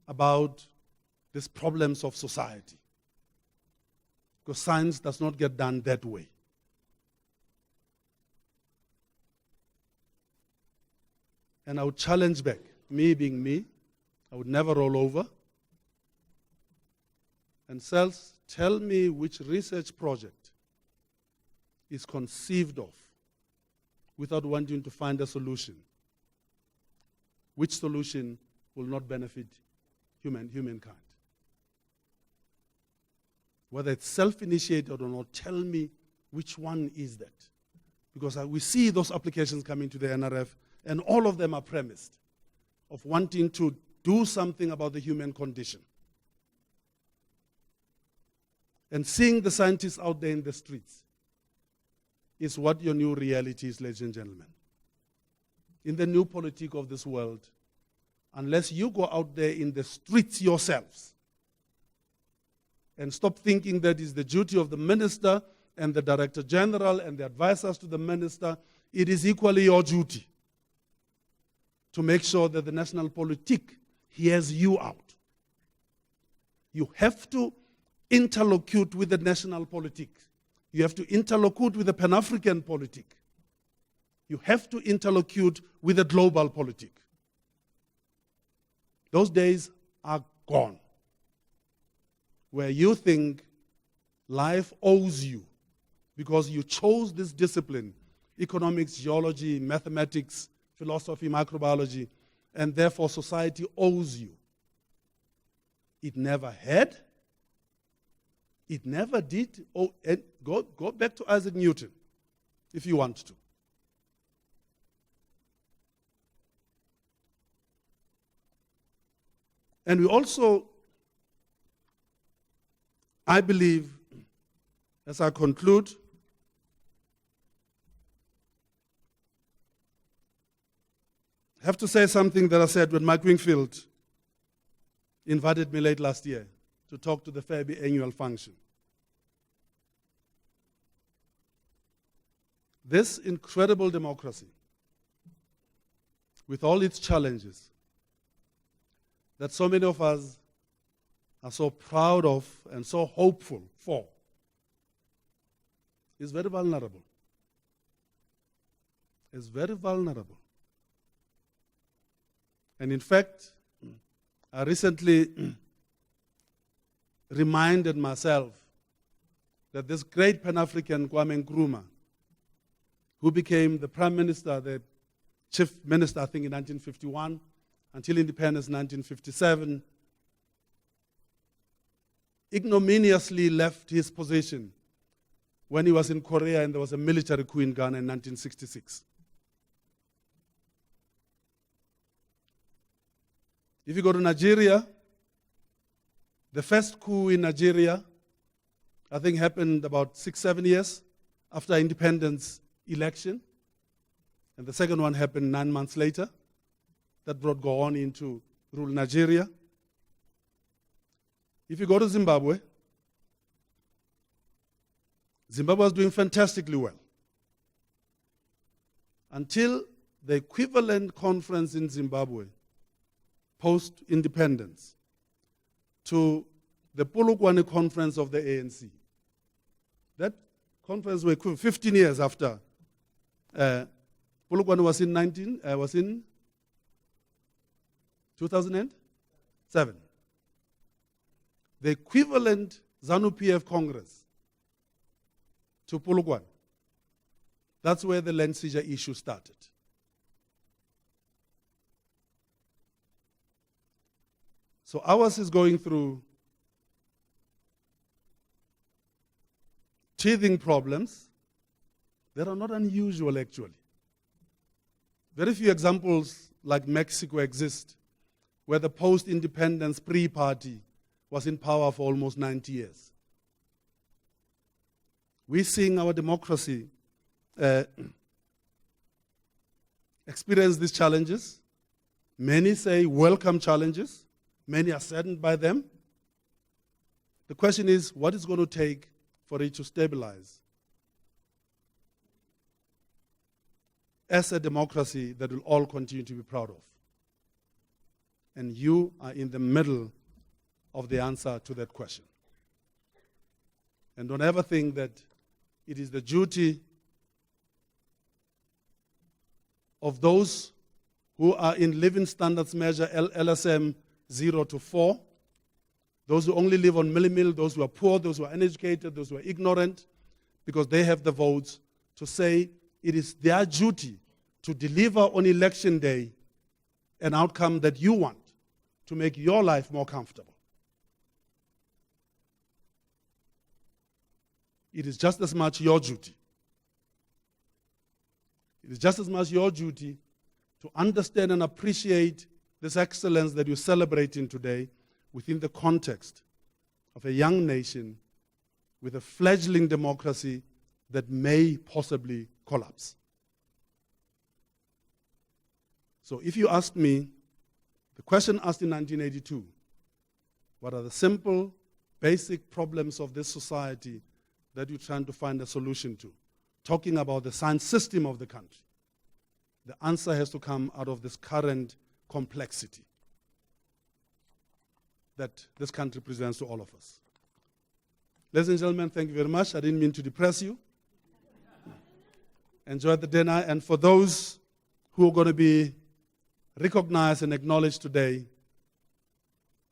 about these problems of society, because science does not get done that way. And I would challenge back, me being me, I would never roll over. And cells, tell me which research project is conceived of without wanting to find a solution. Which solution will not benefit humankind? Whether it's self-initiated or not, tell me which one is that. Because we see those applications coming to the NRF, and all of them are premised of wanting to do something about the human condition. And seeing the scientists out there in the streets is what your new reality is, ladies and gentlemen. In the new politique of this world, unless you go out there in the streets yourselves and stop thinking that is the duty of the minister and the director general and the advisors to the minister, it is equally your duty to make sure that the national politique hears you out. You have to interlocute with the national politique. You have to interlocute with the Pan-African politique. You have to interlocute with the global politique. Those days are gone, where you think life owes you because you chose this discipline, economics, geology, mathematics, philosophy, microbiology, and therefore society owes you. It never had. It never did. Oh, and go back to Isaac Newton, if you want to. And we also, I believe, as I conclude, have to say something that I said when Mike Wingfield invited me late last year to talk to the FABI annual function. This incredible democracy, with all its challenges, that so many of us are so proud of and so hopeful for, is very vulnerable. It's very vulnerable. And in fact, I recently reminded myself that this great Pan-African Kwame Nkrumah, who became the prime minister, the chief minister, I think, in 1951, until independence in 1957, ignominiously left his position when he was in Cornea and there was a military coup in Ghana in 1966. If you go to Nigeria, the first coup in Nigeria, I think, happened about 6-7 years after independence election. And the second one happened 9 months later. That brought Gowon in to rule Nigeria. If you go to Zimbabwe, Zimbabwe was doing fantastically well. Until the equivalent conference in Zimbabwe post-independence to the Polokwane conference of the ANC. That conference was 15 years after Polokwane was in 2007. The equivalent ZANU-PF Congress to Polokwane. That's where the land seizure issue started. So ours is going through teething problems that are not unusual, actually. Very few examples like Mexico exist, where the post-independence pre-party was in power for almost 90 years. We're seeing our democracy experience these challenges. Many say welcome challenges. Many are saddened by them. The question is, what is going to take for it to stabilize as a democracy that will all continue to be proud of? And you are in the middle of the answer to that question. And don't ever think that it is the duty of those who are in living standards measure LSM 0 to 4, those who only live on milli-mil, those who are poor, those who are uneducated, those who are ignorant, because they have the votes, to say it is their duty to deliver on election day an outcome that you want to make your life more comfortable. It is just as much your duty. It is just as much your duty to understand and appreciate this excellence that you're celebrating today within the context of a young nation with a fledgling democracy that may possibly collapse. So if you ask me, the question asked in 1982, what are the simple, basic problems of this society that you're trying to find a solution to? Talking about the science system of the country. The answer has to come out of this current complexity that this country presents to all of us. Ladies and gentlemen, thank you very much. I didn't mean to depress you. Enjoy the dinner. And for those who are going to be recognized and acknowledged today,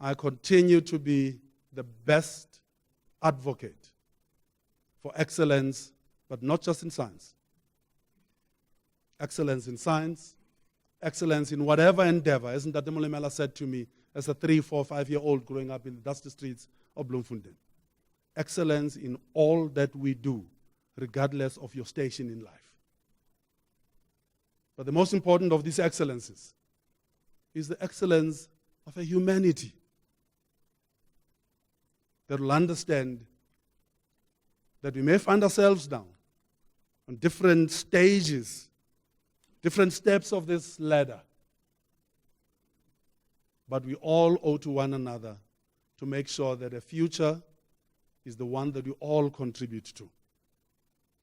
I continue to be the best advocate for excellence, but not just in science. Excellence in science, excellence in whatever endeavor. As Ndademolemela said to me as a 3, 4, 5-year-old growing up in the dusty streets of Bloemfontein. Excellence in all that we do, regardless of your station in life. But the most important of these excellences is the excellence of a humanity that will understand that we may find ourselves down on different stages, different steps of this ladder. But we all owe to one another to make sure that a future is the one that we all contribute to,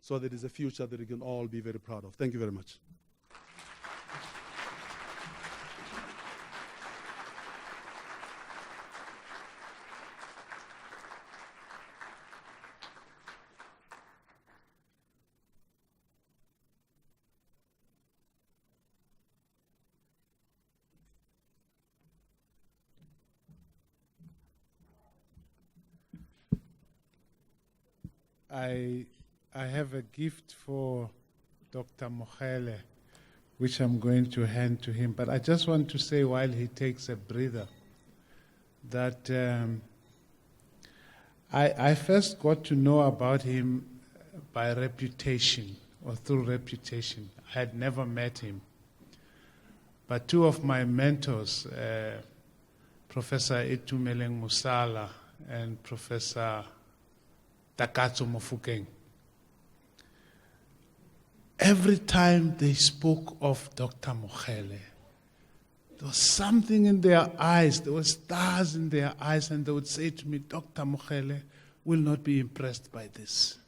so that it is a future that we can all be very proud of. Thank you very much. I have a gift for Dr. Mokhele, which I'm going to hand to him. But I just want to say, while he takes a breather, that I first got to know about him by reputation, or through reputation. I had never met him. But two of my mentors, Professor Etumeleng Musala and Professor Takatso Mofokeng, every time they spoke of Dr. Mokhele, there was something in their eyes, there were stars in their eyes, and they would say to me, Dr. Mokhele will not be impressed by this.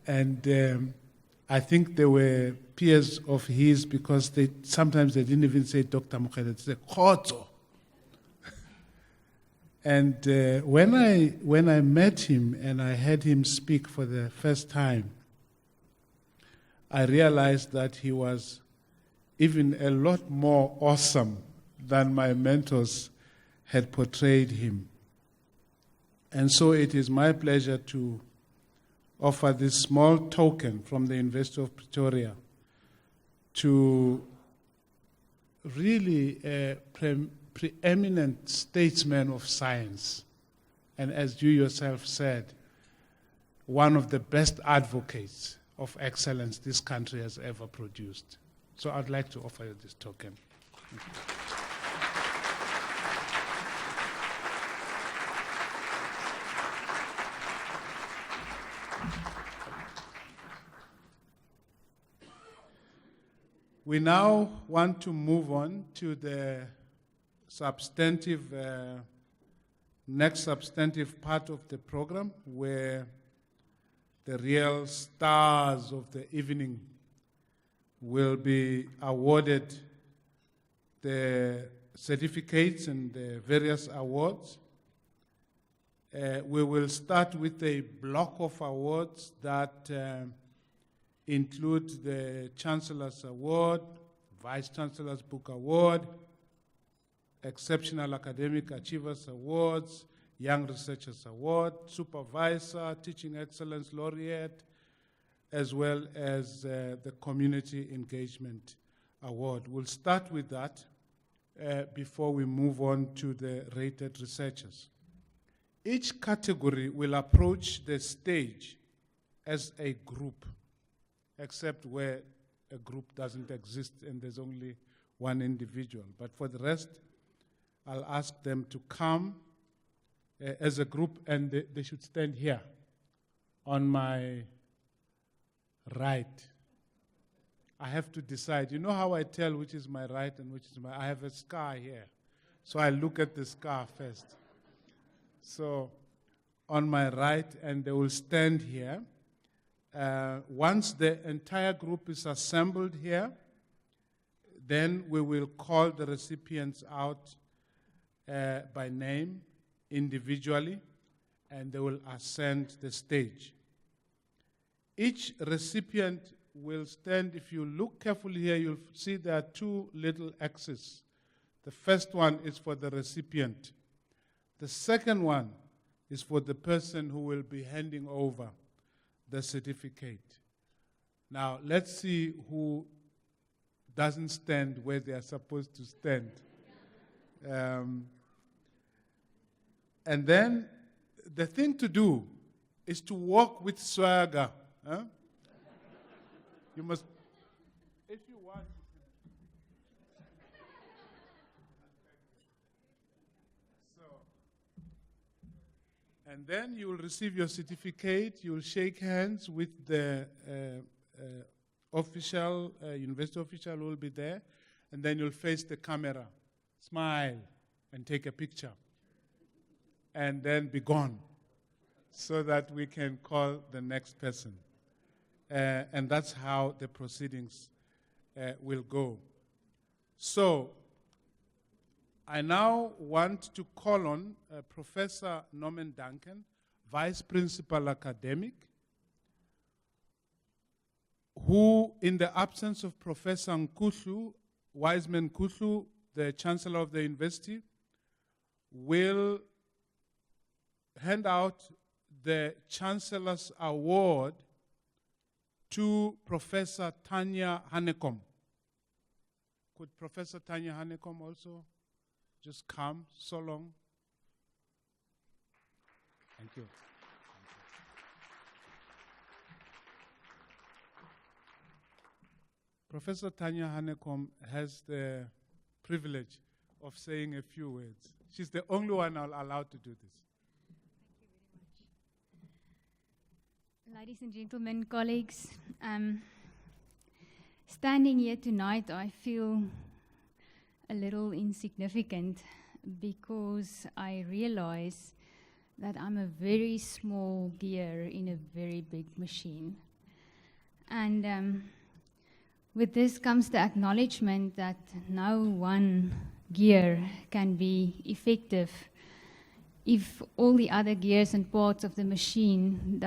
And I think they were peers of his because sometimes they didn't even say Dr. Mokgele, they said Khotso. And when I met him and I heard him speak for the first time, I realized that he was even a lot more awesome than my mentors had portrayed him. And so it is my pleasure to offer this small token from the University of Pretoria to really a preeminent statesman of science, and as you yourself said, one of the best advocates of excellence this country has ever produced. So I'd like to offer you this token. Thank you. We now want to move on to the next substantive part of the program, where the real stars of the evening will be awarded the certificates and the various awards. We will start with a block of awards that include the Chancellors Award, Vice-Chancellor's Book Award, Exceptional Academic Achievers Awards, Young Researchers Award, Supervisor, Teaching Excellence Laureate, as well as the Community Engagement Award. We'll start with that before we move on to the rated researchers. Each category will approach the stage as a group, except where a group doesn't exist and there's only one individual. But for the rest, I'll ask them to come as a group, and they should stand here on my right. I have to decide. You know how I tell which is my right and which is I have a scar here. So I look at the scar first. So on my right, and they will stand here. Once the entire group is assembled here, then we will call the recipients out by name individually, and they will ascend the stage. Each recipient will stand. If you look carefully here, you'll see there are two little X's. The first one is for the recipient. The second one is for the person who will be handing over the certificate. Now, let's see who doesn't stand where they are supposed to stand. And then the thing to do is to walk with swagger. Huh? You must, if you want. And then you will receive your certificate. You will shake hands with the official, university official who will be there. And then you'll face the camera, smile, and take a picture. And then be gone so that we can call the next person. And that's how the proceedings will go. So I now want to call on Professor Norman Duncan, Vice Principal Academic, who, in the absence of Professor Nkuhlu, Wiseman Nkuhlu, the Chancellor of the University, will hand out the Chancellor's Award to Professor Tanya Hanekom. Could Professor Tanya Hanekom also just come? So long. Thank you. Professor Tanya Hanekom has the privilege of saying a few words. She's the only one allowed to do this. Ladies and gentlemen, colleagues, standing here tonight, I feel a little insignificant because I realize that I'm a very small gear in a very big machine. And with this comes the acknowledgement that no one gear can be effective if all the other gears and parts of the machine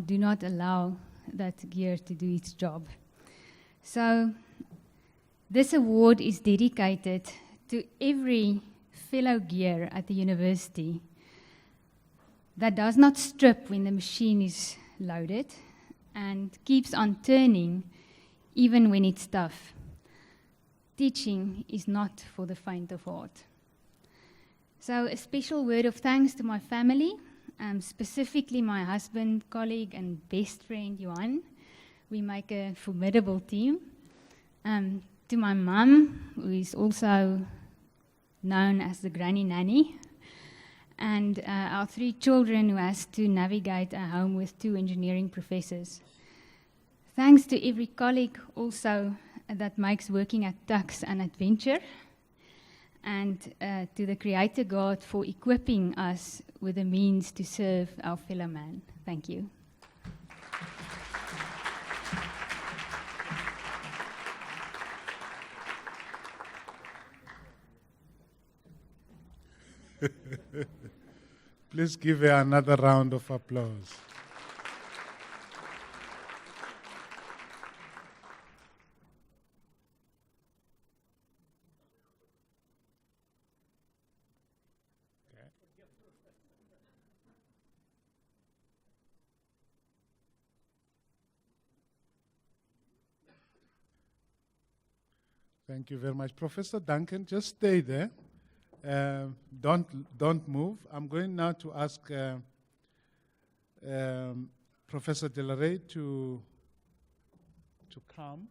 do not allow that gear to do its job. So this award is dedicated to every fellow gear at the university that does not strip when the machine is loaded and keeps on turning even when it's tough. Teaching is not for the faint of heart. So a special word of thanks to my family, specifically my husband, colleague, and best friend, Johan. We make a formidable team. To my mum, who is also known as the granny nanny, and our 3 children who has to navigate a home with 2 engineering professors. Thanks to every colleague also that makes working at Tux an adventure, and to the Creator God for equipping us with the means to serve our fellow man. Thank you. Please give her another round of applause. Thank you very much. Professor Duncan, just stay there. Don't move. I'm going now to ask Professor Laureate to come.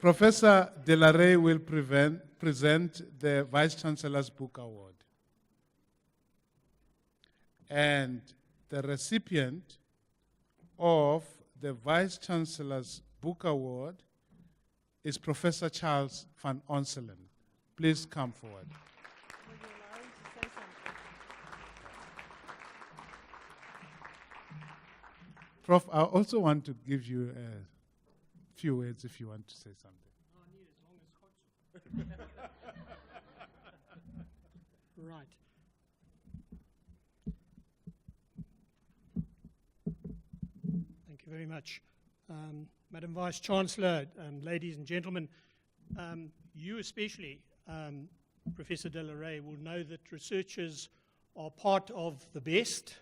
Professor Laureate will present the Vice-Chancellor's Book Award. And the recipient of the Vice-Chancellor's Book Award is Professor Charles van Onselen. Please come forward. Prof, I also want to give you a few words if you want to say something. Right. Thank you very much. Madam Vice-Chancellor, ladies and gentlemen, you especially, Professor Laureate, will know that researchers are part of the best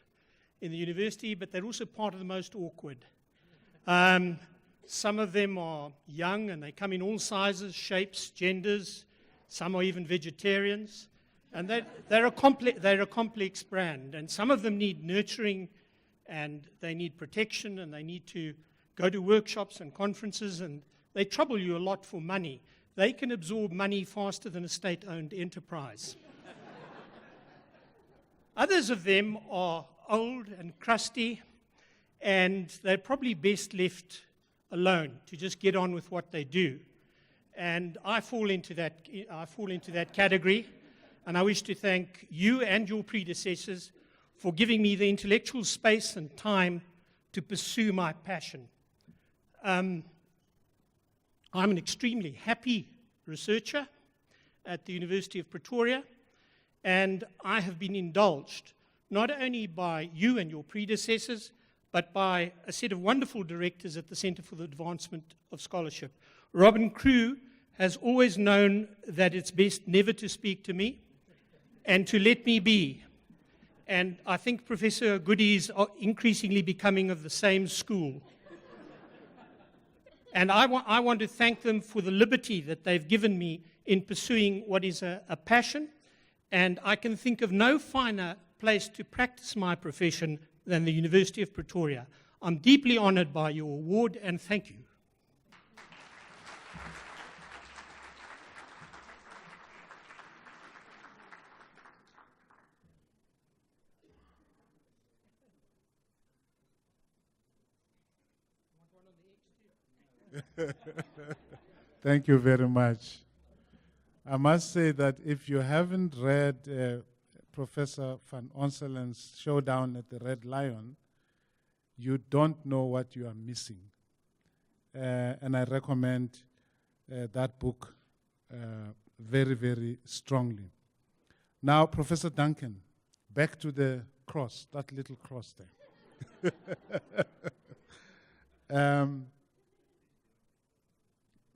in the university, but they're also part of the most awkward. Some of them are young and they come in all sizes, shapes, genders. Some are even vegetarians. And they're a complex brand. And some of them need nurturing and they need protection and they need to go to workshops and conferences, and they trouble you a lot for money. They can absorb money faster than a state-owned enterprise. Others of them are old and crusty, and they're probably best left alone to just get on with what they do. And I fall into that category, and I wish to thank you and your predecessors for giving me the intellectual space and time to pursue my passion. I'm an extremely happy researcher at the University of Pretoria, and I have been indulged not only by you and your predecessors, but by a set of wonderful directors at the Center for the Advancement of Scholarship. Robin Crew has always known that it's best never to speak to me and to let me be. And I think Professor Goody is increasingly becoming of the same school. And I want to thank them for the liberty that they've given me in pursuing what is a passion. And I can think of no finer place to practice my profession than the University of Pretoria. I'm deeply honored by your award, and thank you. Thank you very much. I must say that if you haven't read Professor Van Onselen's showdown at the Red Lion, you don't know what you are missing. And I recommend that book very, very strongly. Now, Professor Duncan, back to the cross, that little cross there.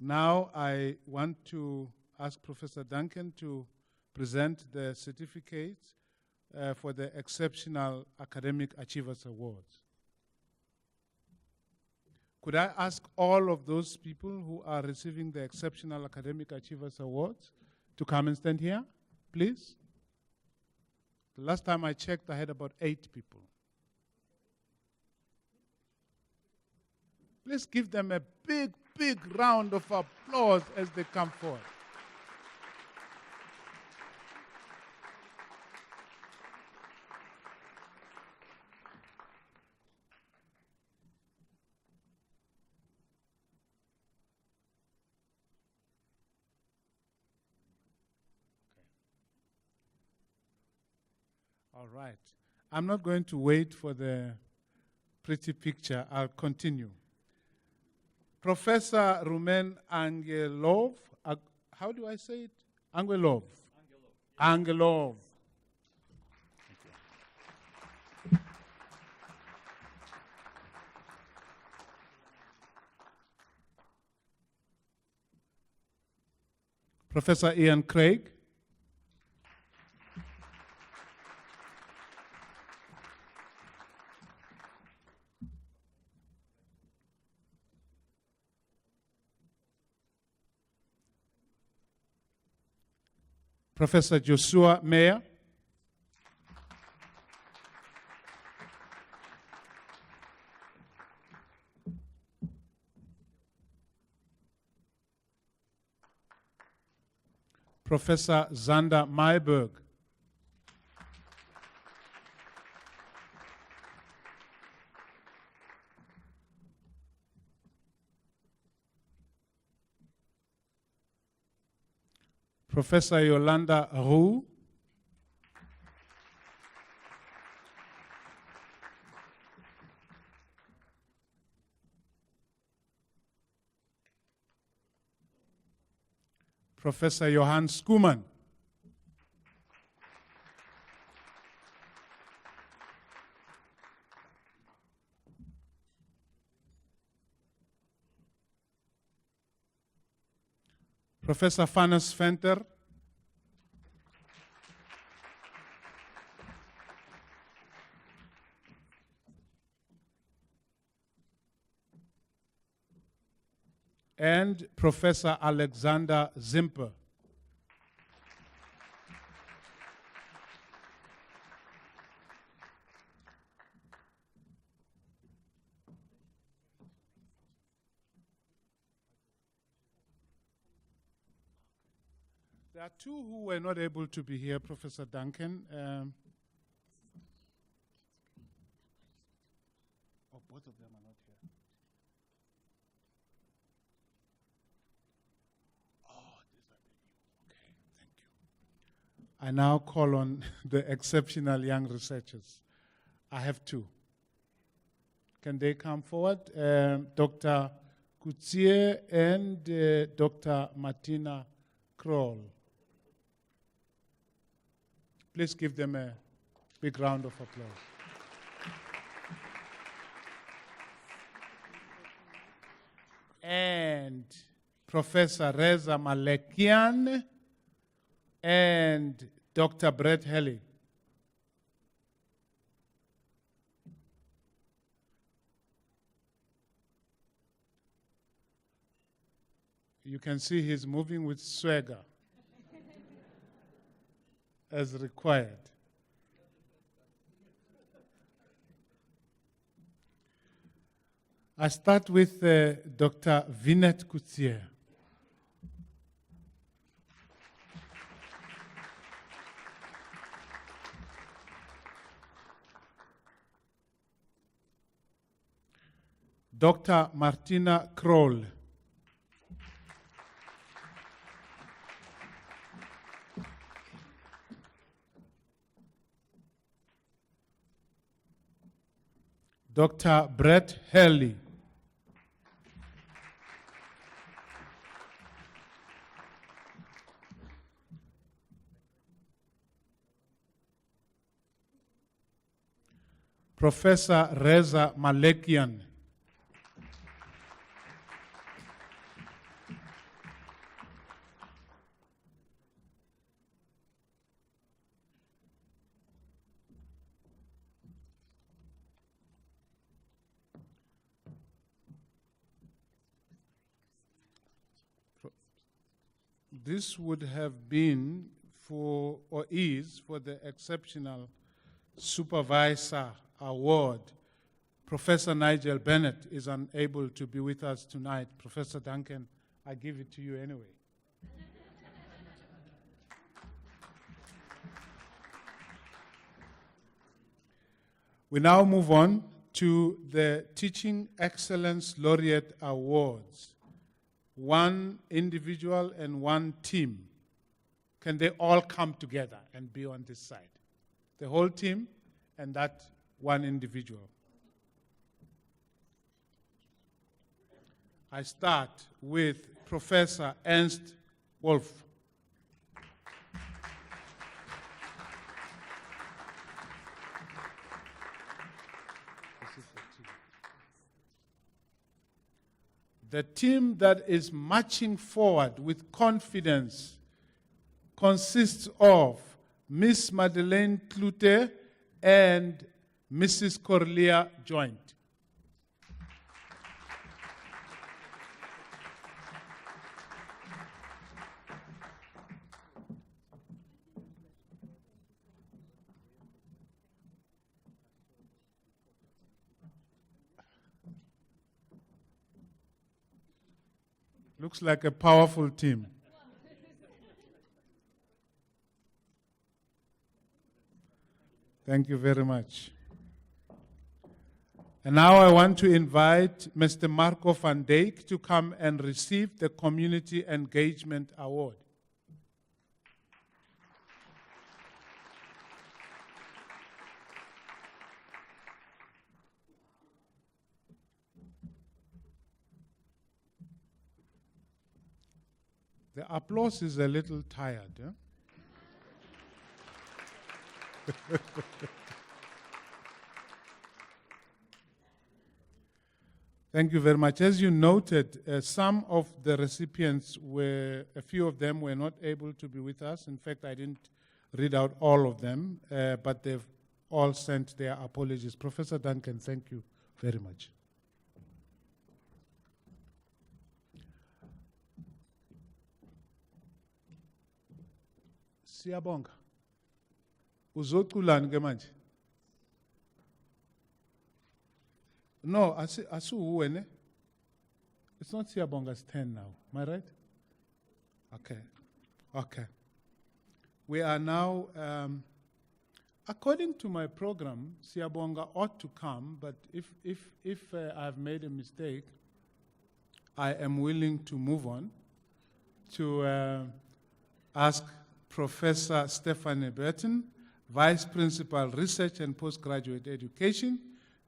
Now I want to ask Professor Duncan to present the certificates for the Exceptional Academic Achievers Awards. Could I ask all of those people who are receiving the Exceptional Academic Achievers Awards to come and stand here, please? The last time I checked, I had about 8 people. Please give them a big, big round of applause as they come forward. All right. I'm not going to wait for the pretty picture. I'll continue. Professor Rumen Angelov, how do I say it? Angelov. Angelov. Professor Ian Craig. Professor Joshua Meyer. Professor Zander Mayberg. Professor Yolanda Roux. Professor Johan Skuman. Professor Fanus Venter. And Professor Alexander Zimper. There are 2 who were not able to be here, Professor Duncan. Both of them are not here. These are the new. Okay, thank you. I now call on the exceptional young researchers. I have 2. Can they come forward? Dr. Coutier and Dr. Martina Kroll. Please give them a big round of applause. And Professor Reza Malekian and Dr. Brett Helly. You can see he's moving with swagger as required. I start with Dr. Vinette Coutier. Dr. Martina Kroll. Dr. Brett Hurley. Professor Reza Malekian. This would have been for, or is, for the Exceptional Supervisor Award. Professor Nigel Bennett is unable to be with us tonight. Professor Duncan, I give it to you anyway. We now move on to the Teaching Excellence Laureate Awards. One individual and one team. Can they all come together and be on this side? The whole team and that one individual. I start with Professor Ernst Wolf. The team that is marching forward with confidence consists of Miss Madeline Clutter and Mrs. Cornea Joint. Looks like a powerful team. Thank you very much. And now I want to invite Mr. Markoff van Dijk to come and receive the Community Engagement Award. The applause is a little tired. Thank you very much. As you noted, some of the recipients a few of them were not able to be with us. In fact, I didn't read out all of them, but they've all sent their apologies. Professor Duncan, thank you very much. Siyabonga. Uzoculani ke manje? No, wene. It's not Siyabonga's 10 now. Am I right? Okay. We are now, according to my program, Siyabonga ought to come, but if I've made a mistake, I am willing to move on to ask Professor Stephanie Burton, Vice Principal, Research and Postgraduate Education,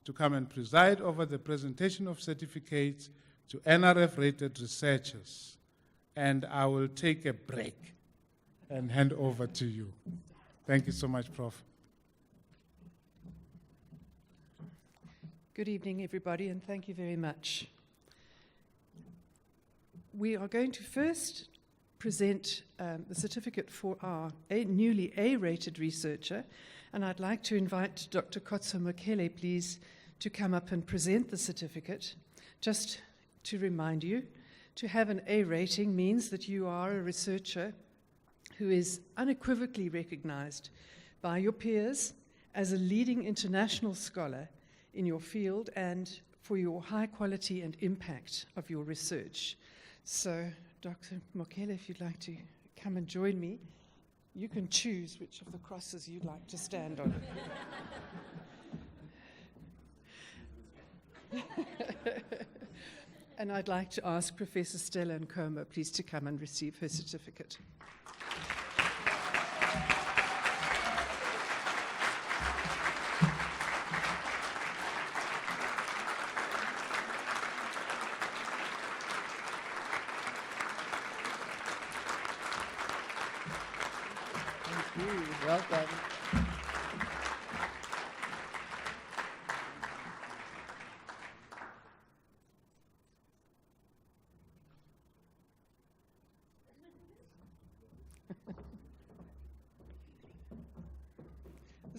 to come and preside over the presentation of certificates to NRF-rated researchers. And I will take a break and hand over to you. Thank you so much, Prof. Good evening, everybody, and thank you very much. We are going to first present the certificate for our newly A-rated researcher, and I'd like to invite Dr. Kotso Mokele, please, to come up and present the certificate. Just to remind you, to have an A rating means that you are a researcher who is unequivocally recognized by your peers as a leading international scholar in your field and for your high quality and impact of your research. So, Dr. Mokele, if you'd like to come and join me, you can choose which of the crosses you'd like to stand on. And I'd like to ask Professor Stella Nkoma, please, to come and receive her certificate.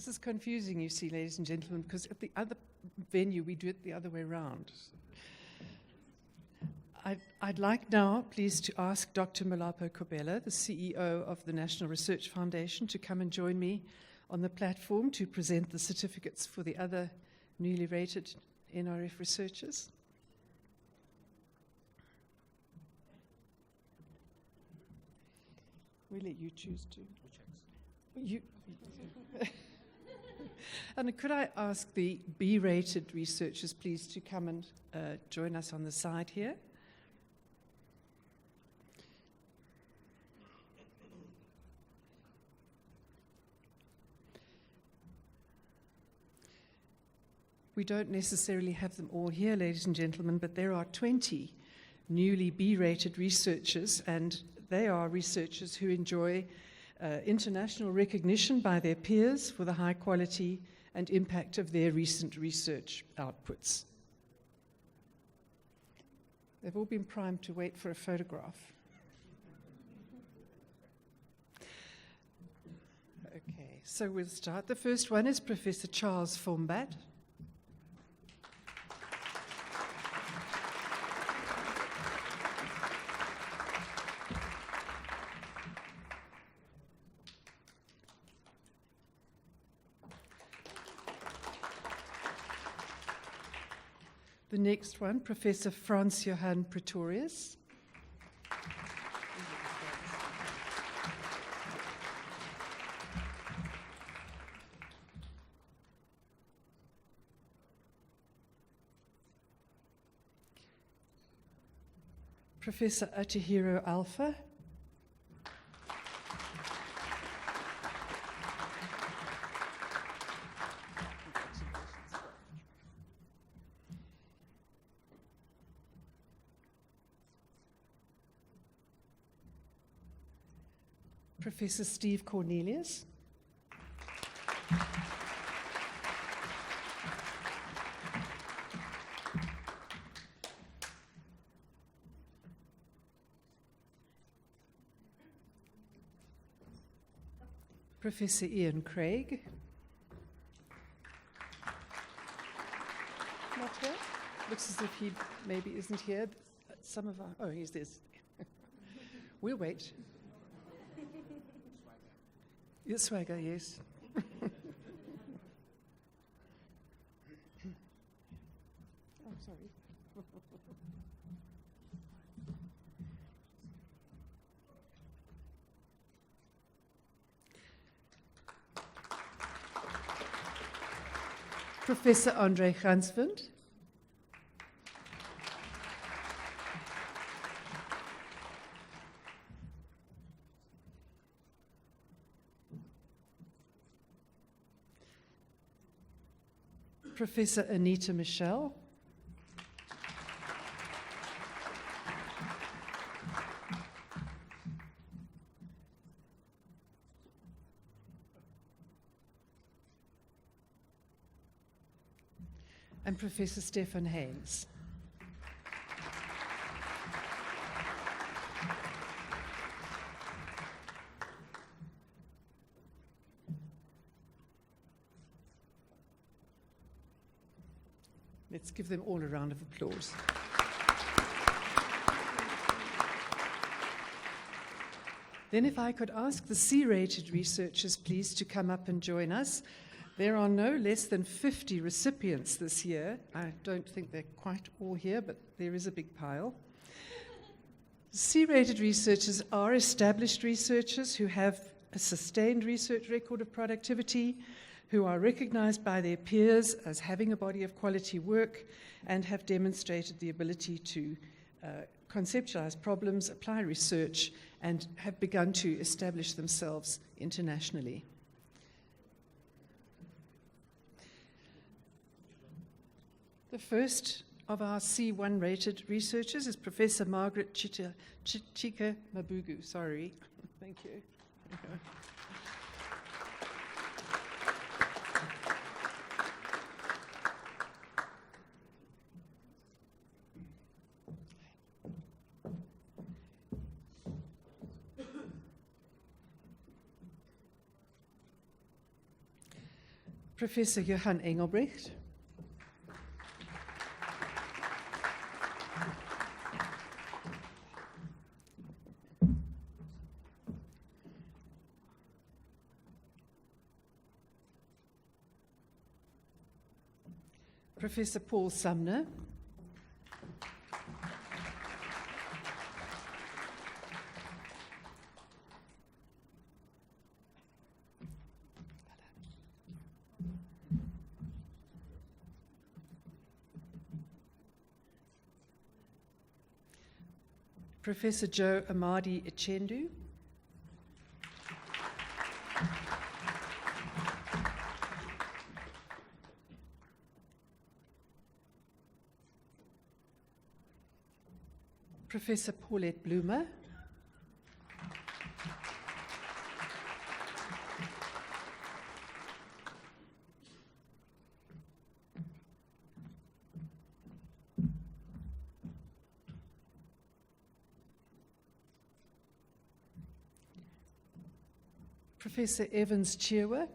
This is confusing, you see, ladies and gentlemen, because at the other venue we do it the other way around. I'd like now, please, to ask Dr. Malapo Kobela, the CEO of the National Research Foundation, to come and join me on the platform to present the certificates for the other newly rated NRF researchers. We'll let you choose to. You. And could I ask the B-rated researchers, please, to come and join us on the side here? We don't necessarily have them all here, ladies and gentlemen, but there are 20 newly B-rated researchers, and they are researchers who enjoy international recognition by their peers for the high quality and impact of their recent research outputs. They've all been primed to wait for a photograph. Okay, so we'll start. The first one is Professor Charles Fombat. The next one, Professor Franz Johann Pretorius. Professor Atihiro Alpha. Professor Steve Cornelius. Professor Ian Craig. Not here? Looks as if he maybe isn't here. Some of our, oh, he's this. We'll wait. Your swagger, yes. Oh, sorry. Professor Andre Gansvind. Professor Anita Michelle. And Professor Stefan Haynes. Let's give them all a round of applause. Then if I could ask the C-rated researchers, please, to come up and join us. There are no less than 50 recipients this year. I don't think they're quite all here, but there is a big pile. C-rated researchers are established researchers who have a sustained research record of productivity, who are recognized by their peers as having a body of quality work and have demonstrated the ability to conceptualize problems, apply research, and have begun to establish themselves internationally. The first of our C1 rated researchers is Professor Margaret Chika Mabugu. Sorry. Thank you. Professor Johan Engelbrecht. Professor Paul Sumner. Professor Joe Amadi Echendu. Professor Paulette Bloomer. Professor Evans Chirwa.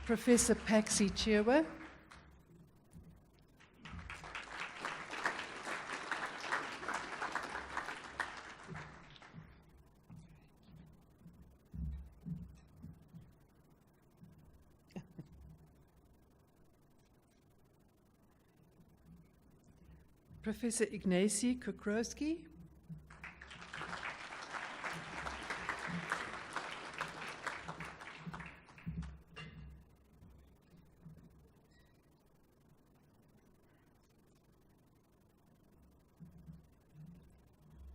Professor Paxi Chirwa. Professor Ignacy Kukrowski.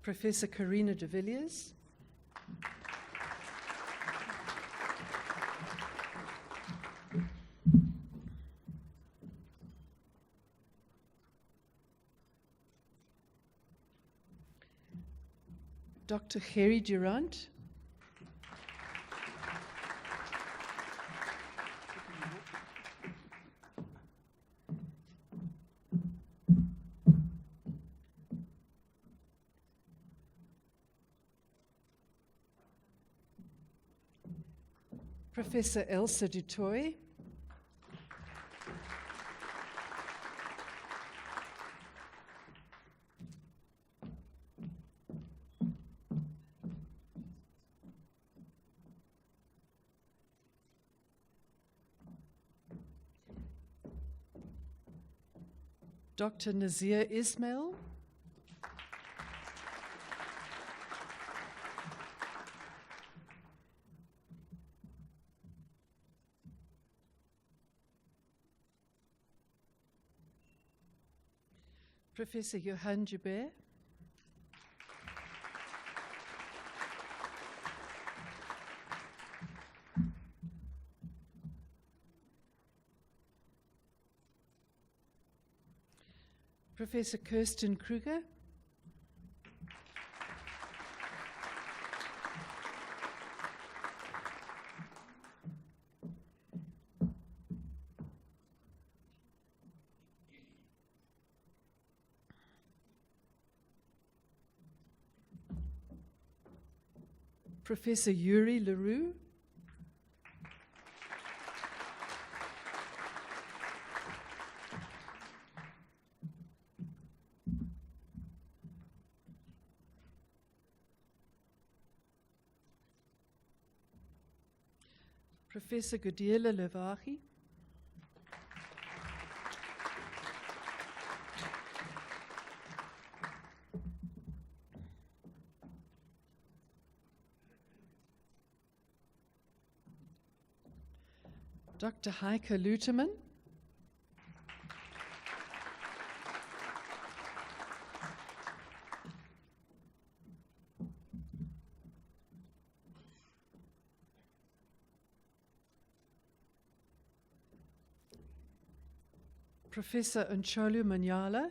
Professor Karina de Villiers. Dr. Gerry Durant. Professor Elsa Dutoy. Dr. Nazir Ismail. Professor Johan Joubert. Professor Kirsten Kruger. Professor Yuri Leroux. Professor Godiela Levahi. Dr. Heike Luterman. Professor Ncholu Manyala.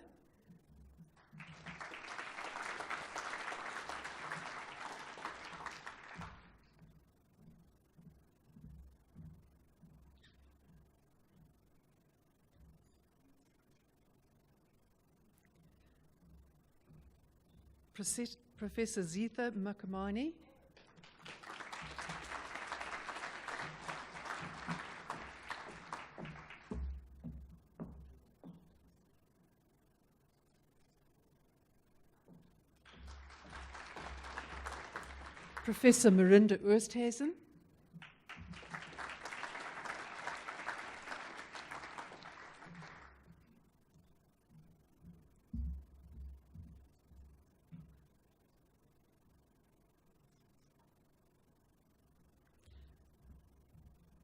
Professor Zitha Makamani. Professor Marinda Oosthuizen.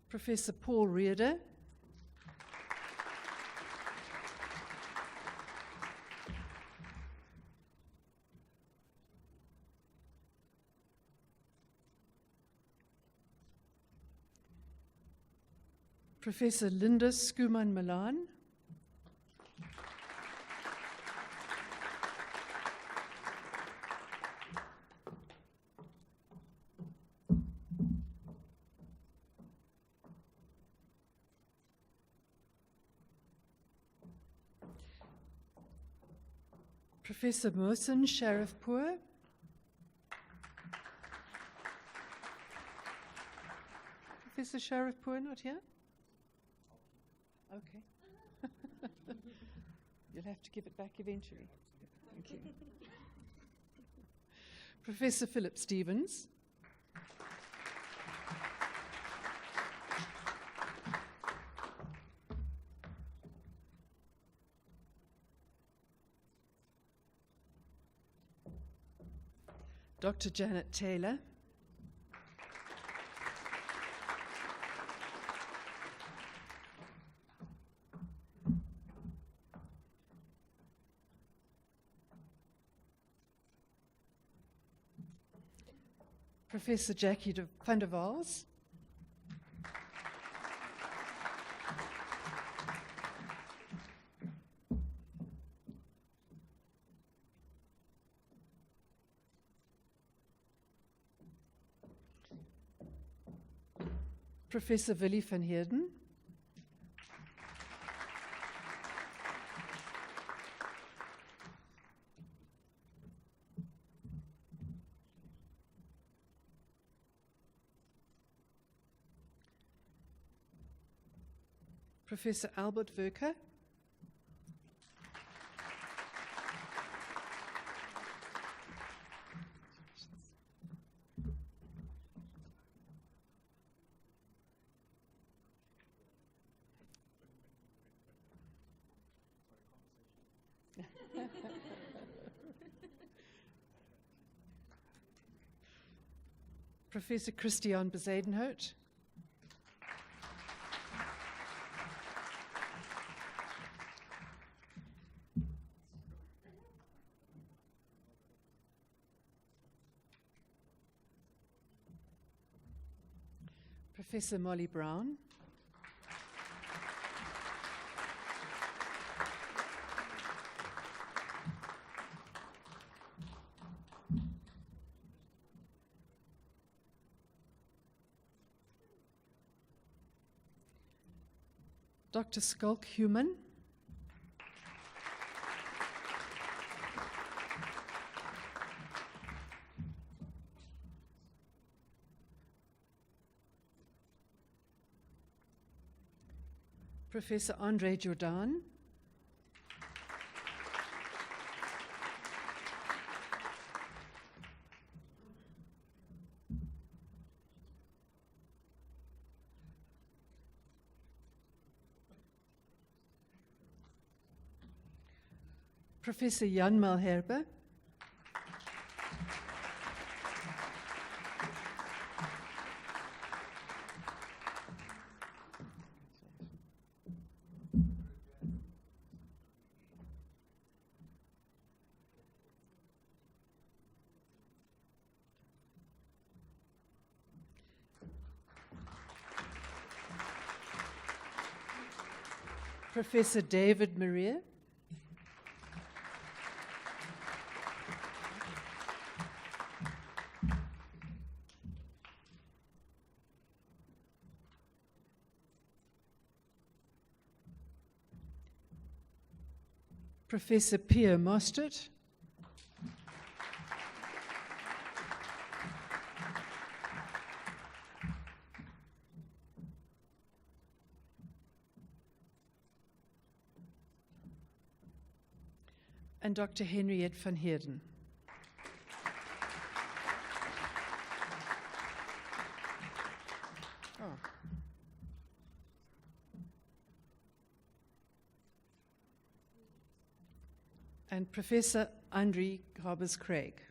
Professor Paul Rearder. Professor Linda Skuman Milan. Professor Mohsen Sharifpour. Professor Sharifpour not here? Okay. You'll have to give it back eventually. Thank you. Professor Philip Stevens. Dr. Janet Taylor. Professor Jackie van der Waals. Professor Willie van Heerden. Professor Albert Verker. Professor Christian Bezuidenhout. Professor Molly Brown. Dr. Skulk Human. Professor Andre Jordan. Professor Jan Malherbe. Professor David Maria. Professor Pierre Mostert. and Dr. Henriette van Heerden. Oh. And Professor Andre Garbers-Craig.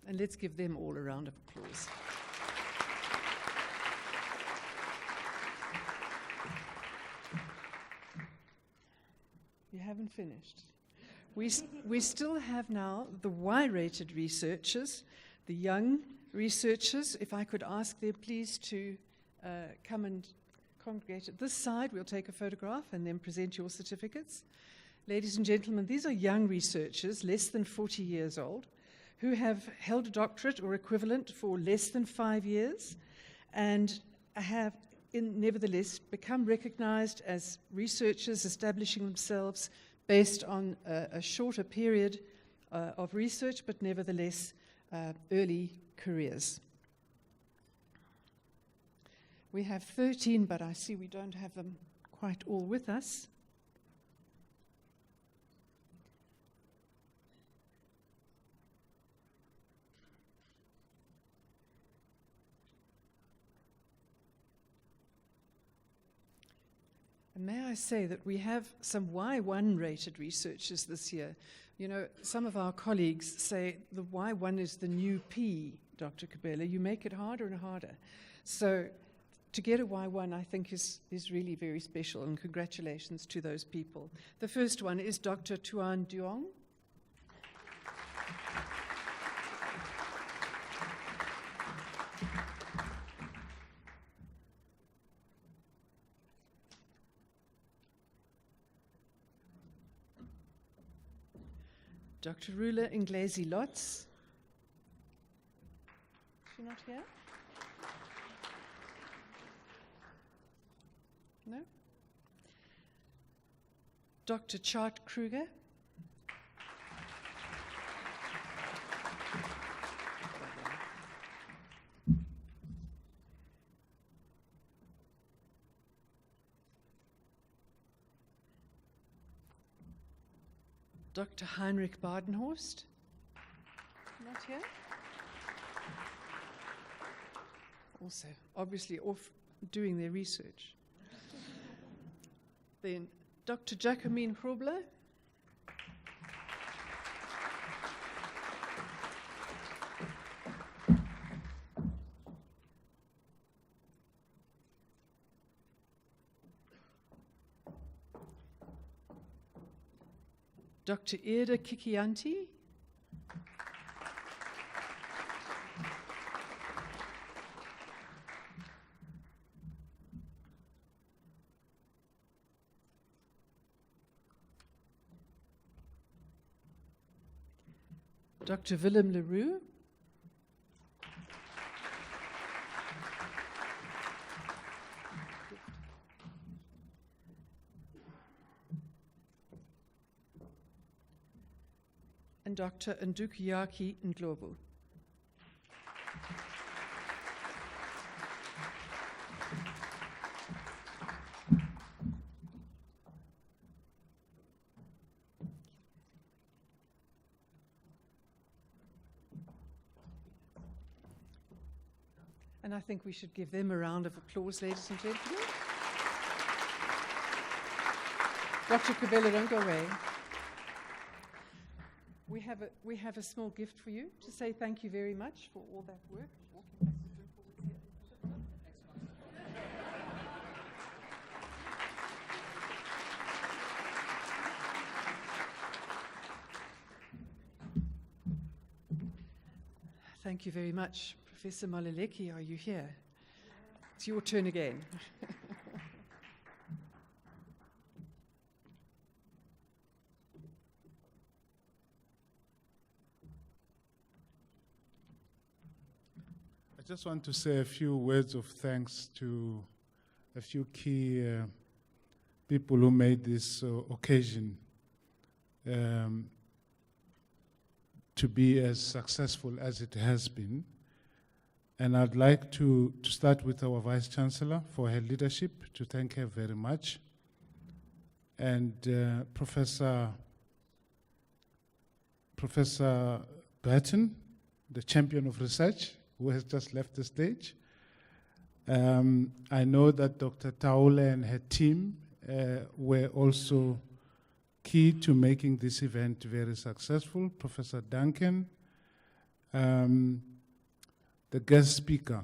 And let's give them all a round of applause. You haven't finished. We still have now the Y-rated researchers, the young researchers. If I could ask them please to come and congregate at this side. We'll take a photograph and then present your certificates. Ladies and gentlemen, these are young researchers, less than 40 years old, who have held a doctorate or equivalent for less than 5 years and have nevertheless become recognized as researchers establishing themselves based on a shorter period of research, but nevertheless early careers. We have 13, but I see we don't have them quite all with us. May I say that we have some Y1 rated researchers this year. You know, some of our colleagues say the Y1 is the new P, Dr. Kabela. You make it harder and harder. So to get a Y1, I think, is really very special, and congratulations to those people. The first one is Dr. Tuan Duong. Dr. Rula Nglesi Lotz. Is she not here? No? Dr. Chart Kruger. Dr. Heinrich Badenhorst. Not here? Also, obviously off doing their research. Then Dr. Jacqueline Hrobler. Dr. Irda Kikianti. Dr. Willem Leroux. And Dr. Ndukiyaki Ndlovu. And I think we should give them a round of applause, ladies and gentlemen. Dr. Kabela, don't go away. We have a small gift for you to say thank you very much for all that work. Thank you very much. Professor Maluleki, are you here? It's your turn again. I just want to say a few words of thanks to a few key people who made this occasion to be as successful as it has been. And I'd like to start with our Vice-Chancellor for her leadership, to thank her very much. And Professor Burton, the champion of research, who has just left the stage. I know that Dr. Taule and her team were also key to making this event very successful. Professor Duncan, the guest speaker.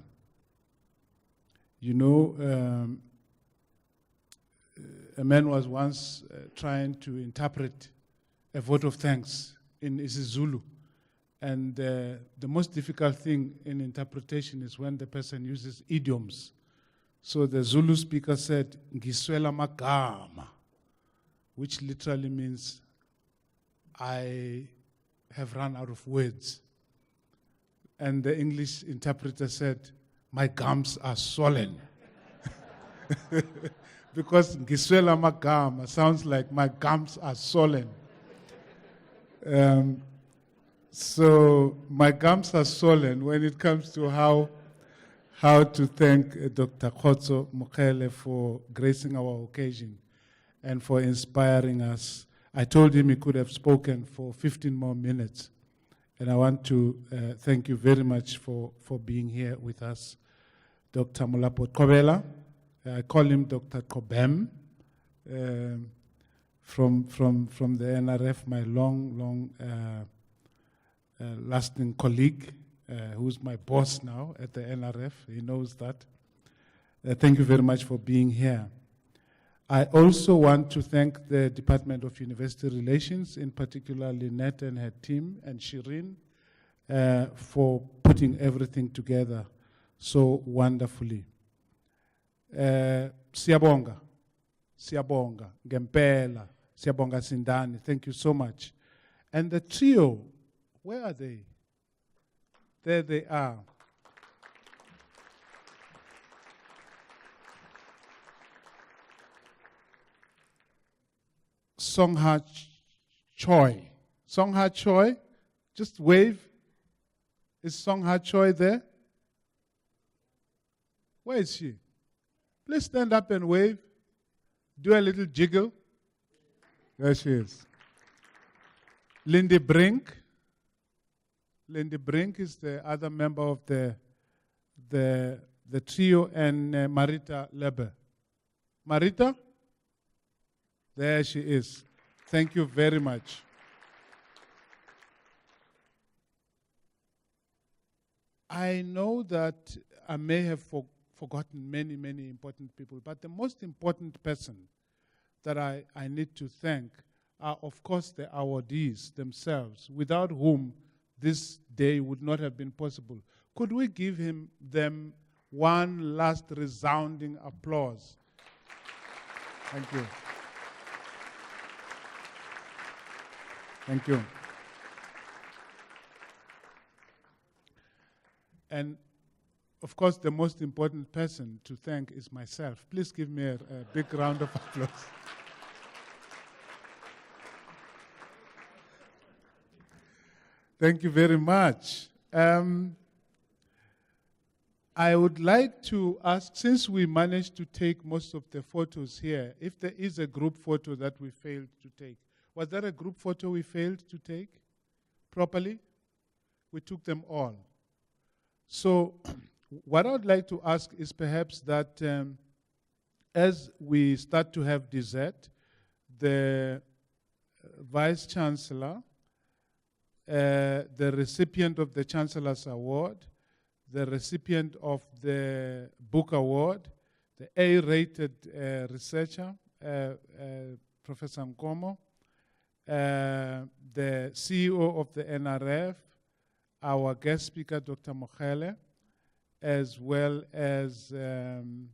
You know, a man was once trying to interpret a vote of thanks in isiZulu. And the most difficult thing in interpretation is when the person uses idioms. So the Zulu speaker said, "Ngiswela magama," which literally means, I have run out of words. And the English interpreter said, "My gums are swollen." Because Ngiswela magama sounds like my gums are swollen. So my gums are swollen when it comes to how to thank Dr. Khotso Mokele for gracing our occasion and for inspiring us. I told him he could have spoken for 15 more minutes. And I want to thank you very much for being here with us. Dr. Molapo Kobela, I call him Dr. Kobem, from the NRF, my long lasting colleague, who's my boss now at the NRF. He knows that. Thank you very much for being here. I also want to thank the Department of University Relations, in particular Lynette and her team, and Shirin, for putting everything together so wonderfully. Siyabonga, Gempela, Siyabonga Sindani, thank you so much. And the trio, where are they? There they are. Songha Choi. Songha Choi, just wave. Is Songha Choi there? Where is she? Please stand up and wave. Do a little jiggle. There she is. Lindy Brink. Lindy Brink is the other member of the trio, and Marita Leber. Marita? There she is. Thank you very much. I know that I may have forgotten many, many important people, but the most important person that I need to thank are, of course, the awardees themselves, without whom this day would not have been possible. Could we give them one last resounding applause? Thank you. Thank you. And of course, the most important person to thank is myself. Please give me a big round of applause. Thank you very much. I would like to ask, since we managed to take most of the photos here, if there is a group photo that we failed to take. Was there a group photo we failed to take properly? We took them all. So what I would like to ask is perhaps that as we start to have dessert, the Vice-Chancellor, the recipient of the Chancellor's Award, the recipient of the Book Award, the A-rated researcher, Professor Nkomo, the CEO of the NRF, our guest speaker, Dr. Mokele, as well as the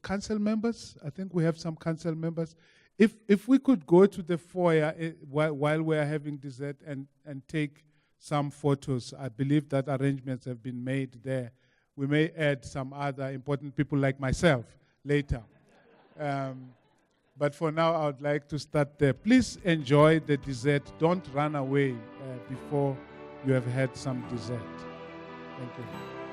council members. I think we have some council members. If we could go to the foyer while we are having dessert and take some photos, I believe that arrangements have been made there. We may add some other important people like myself later. But for now, I would like to start there. Please enjoy the dessert. Don't run away before you have had some dessert. Thank you.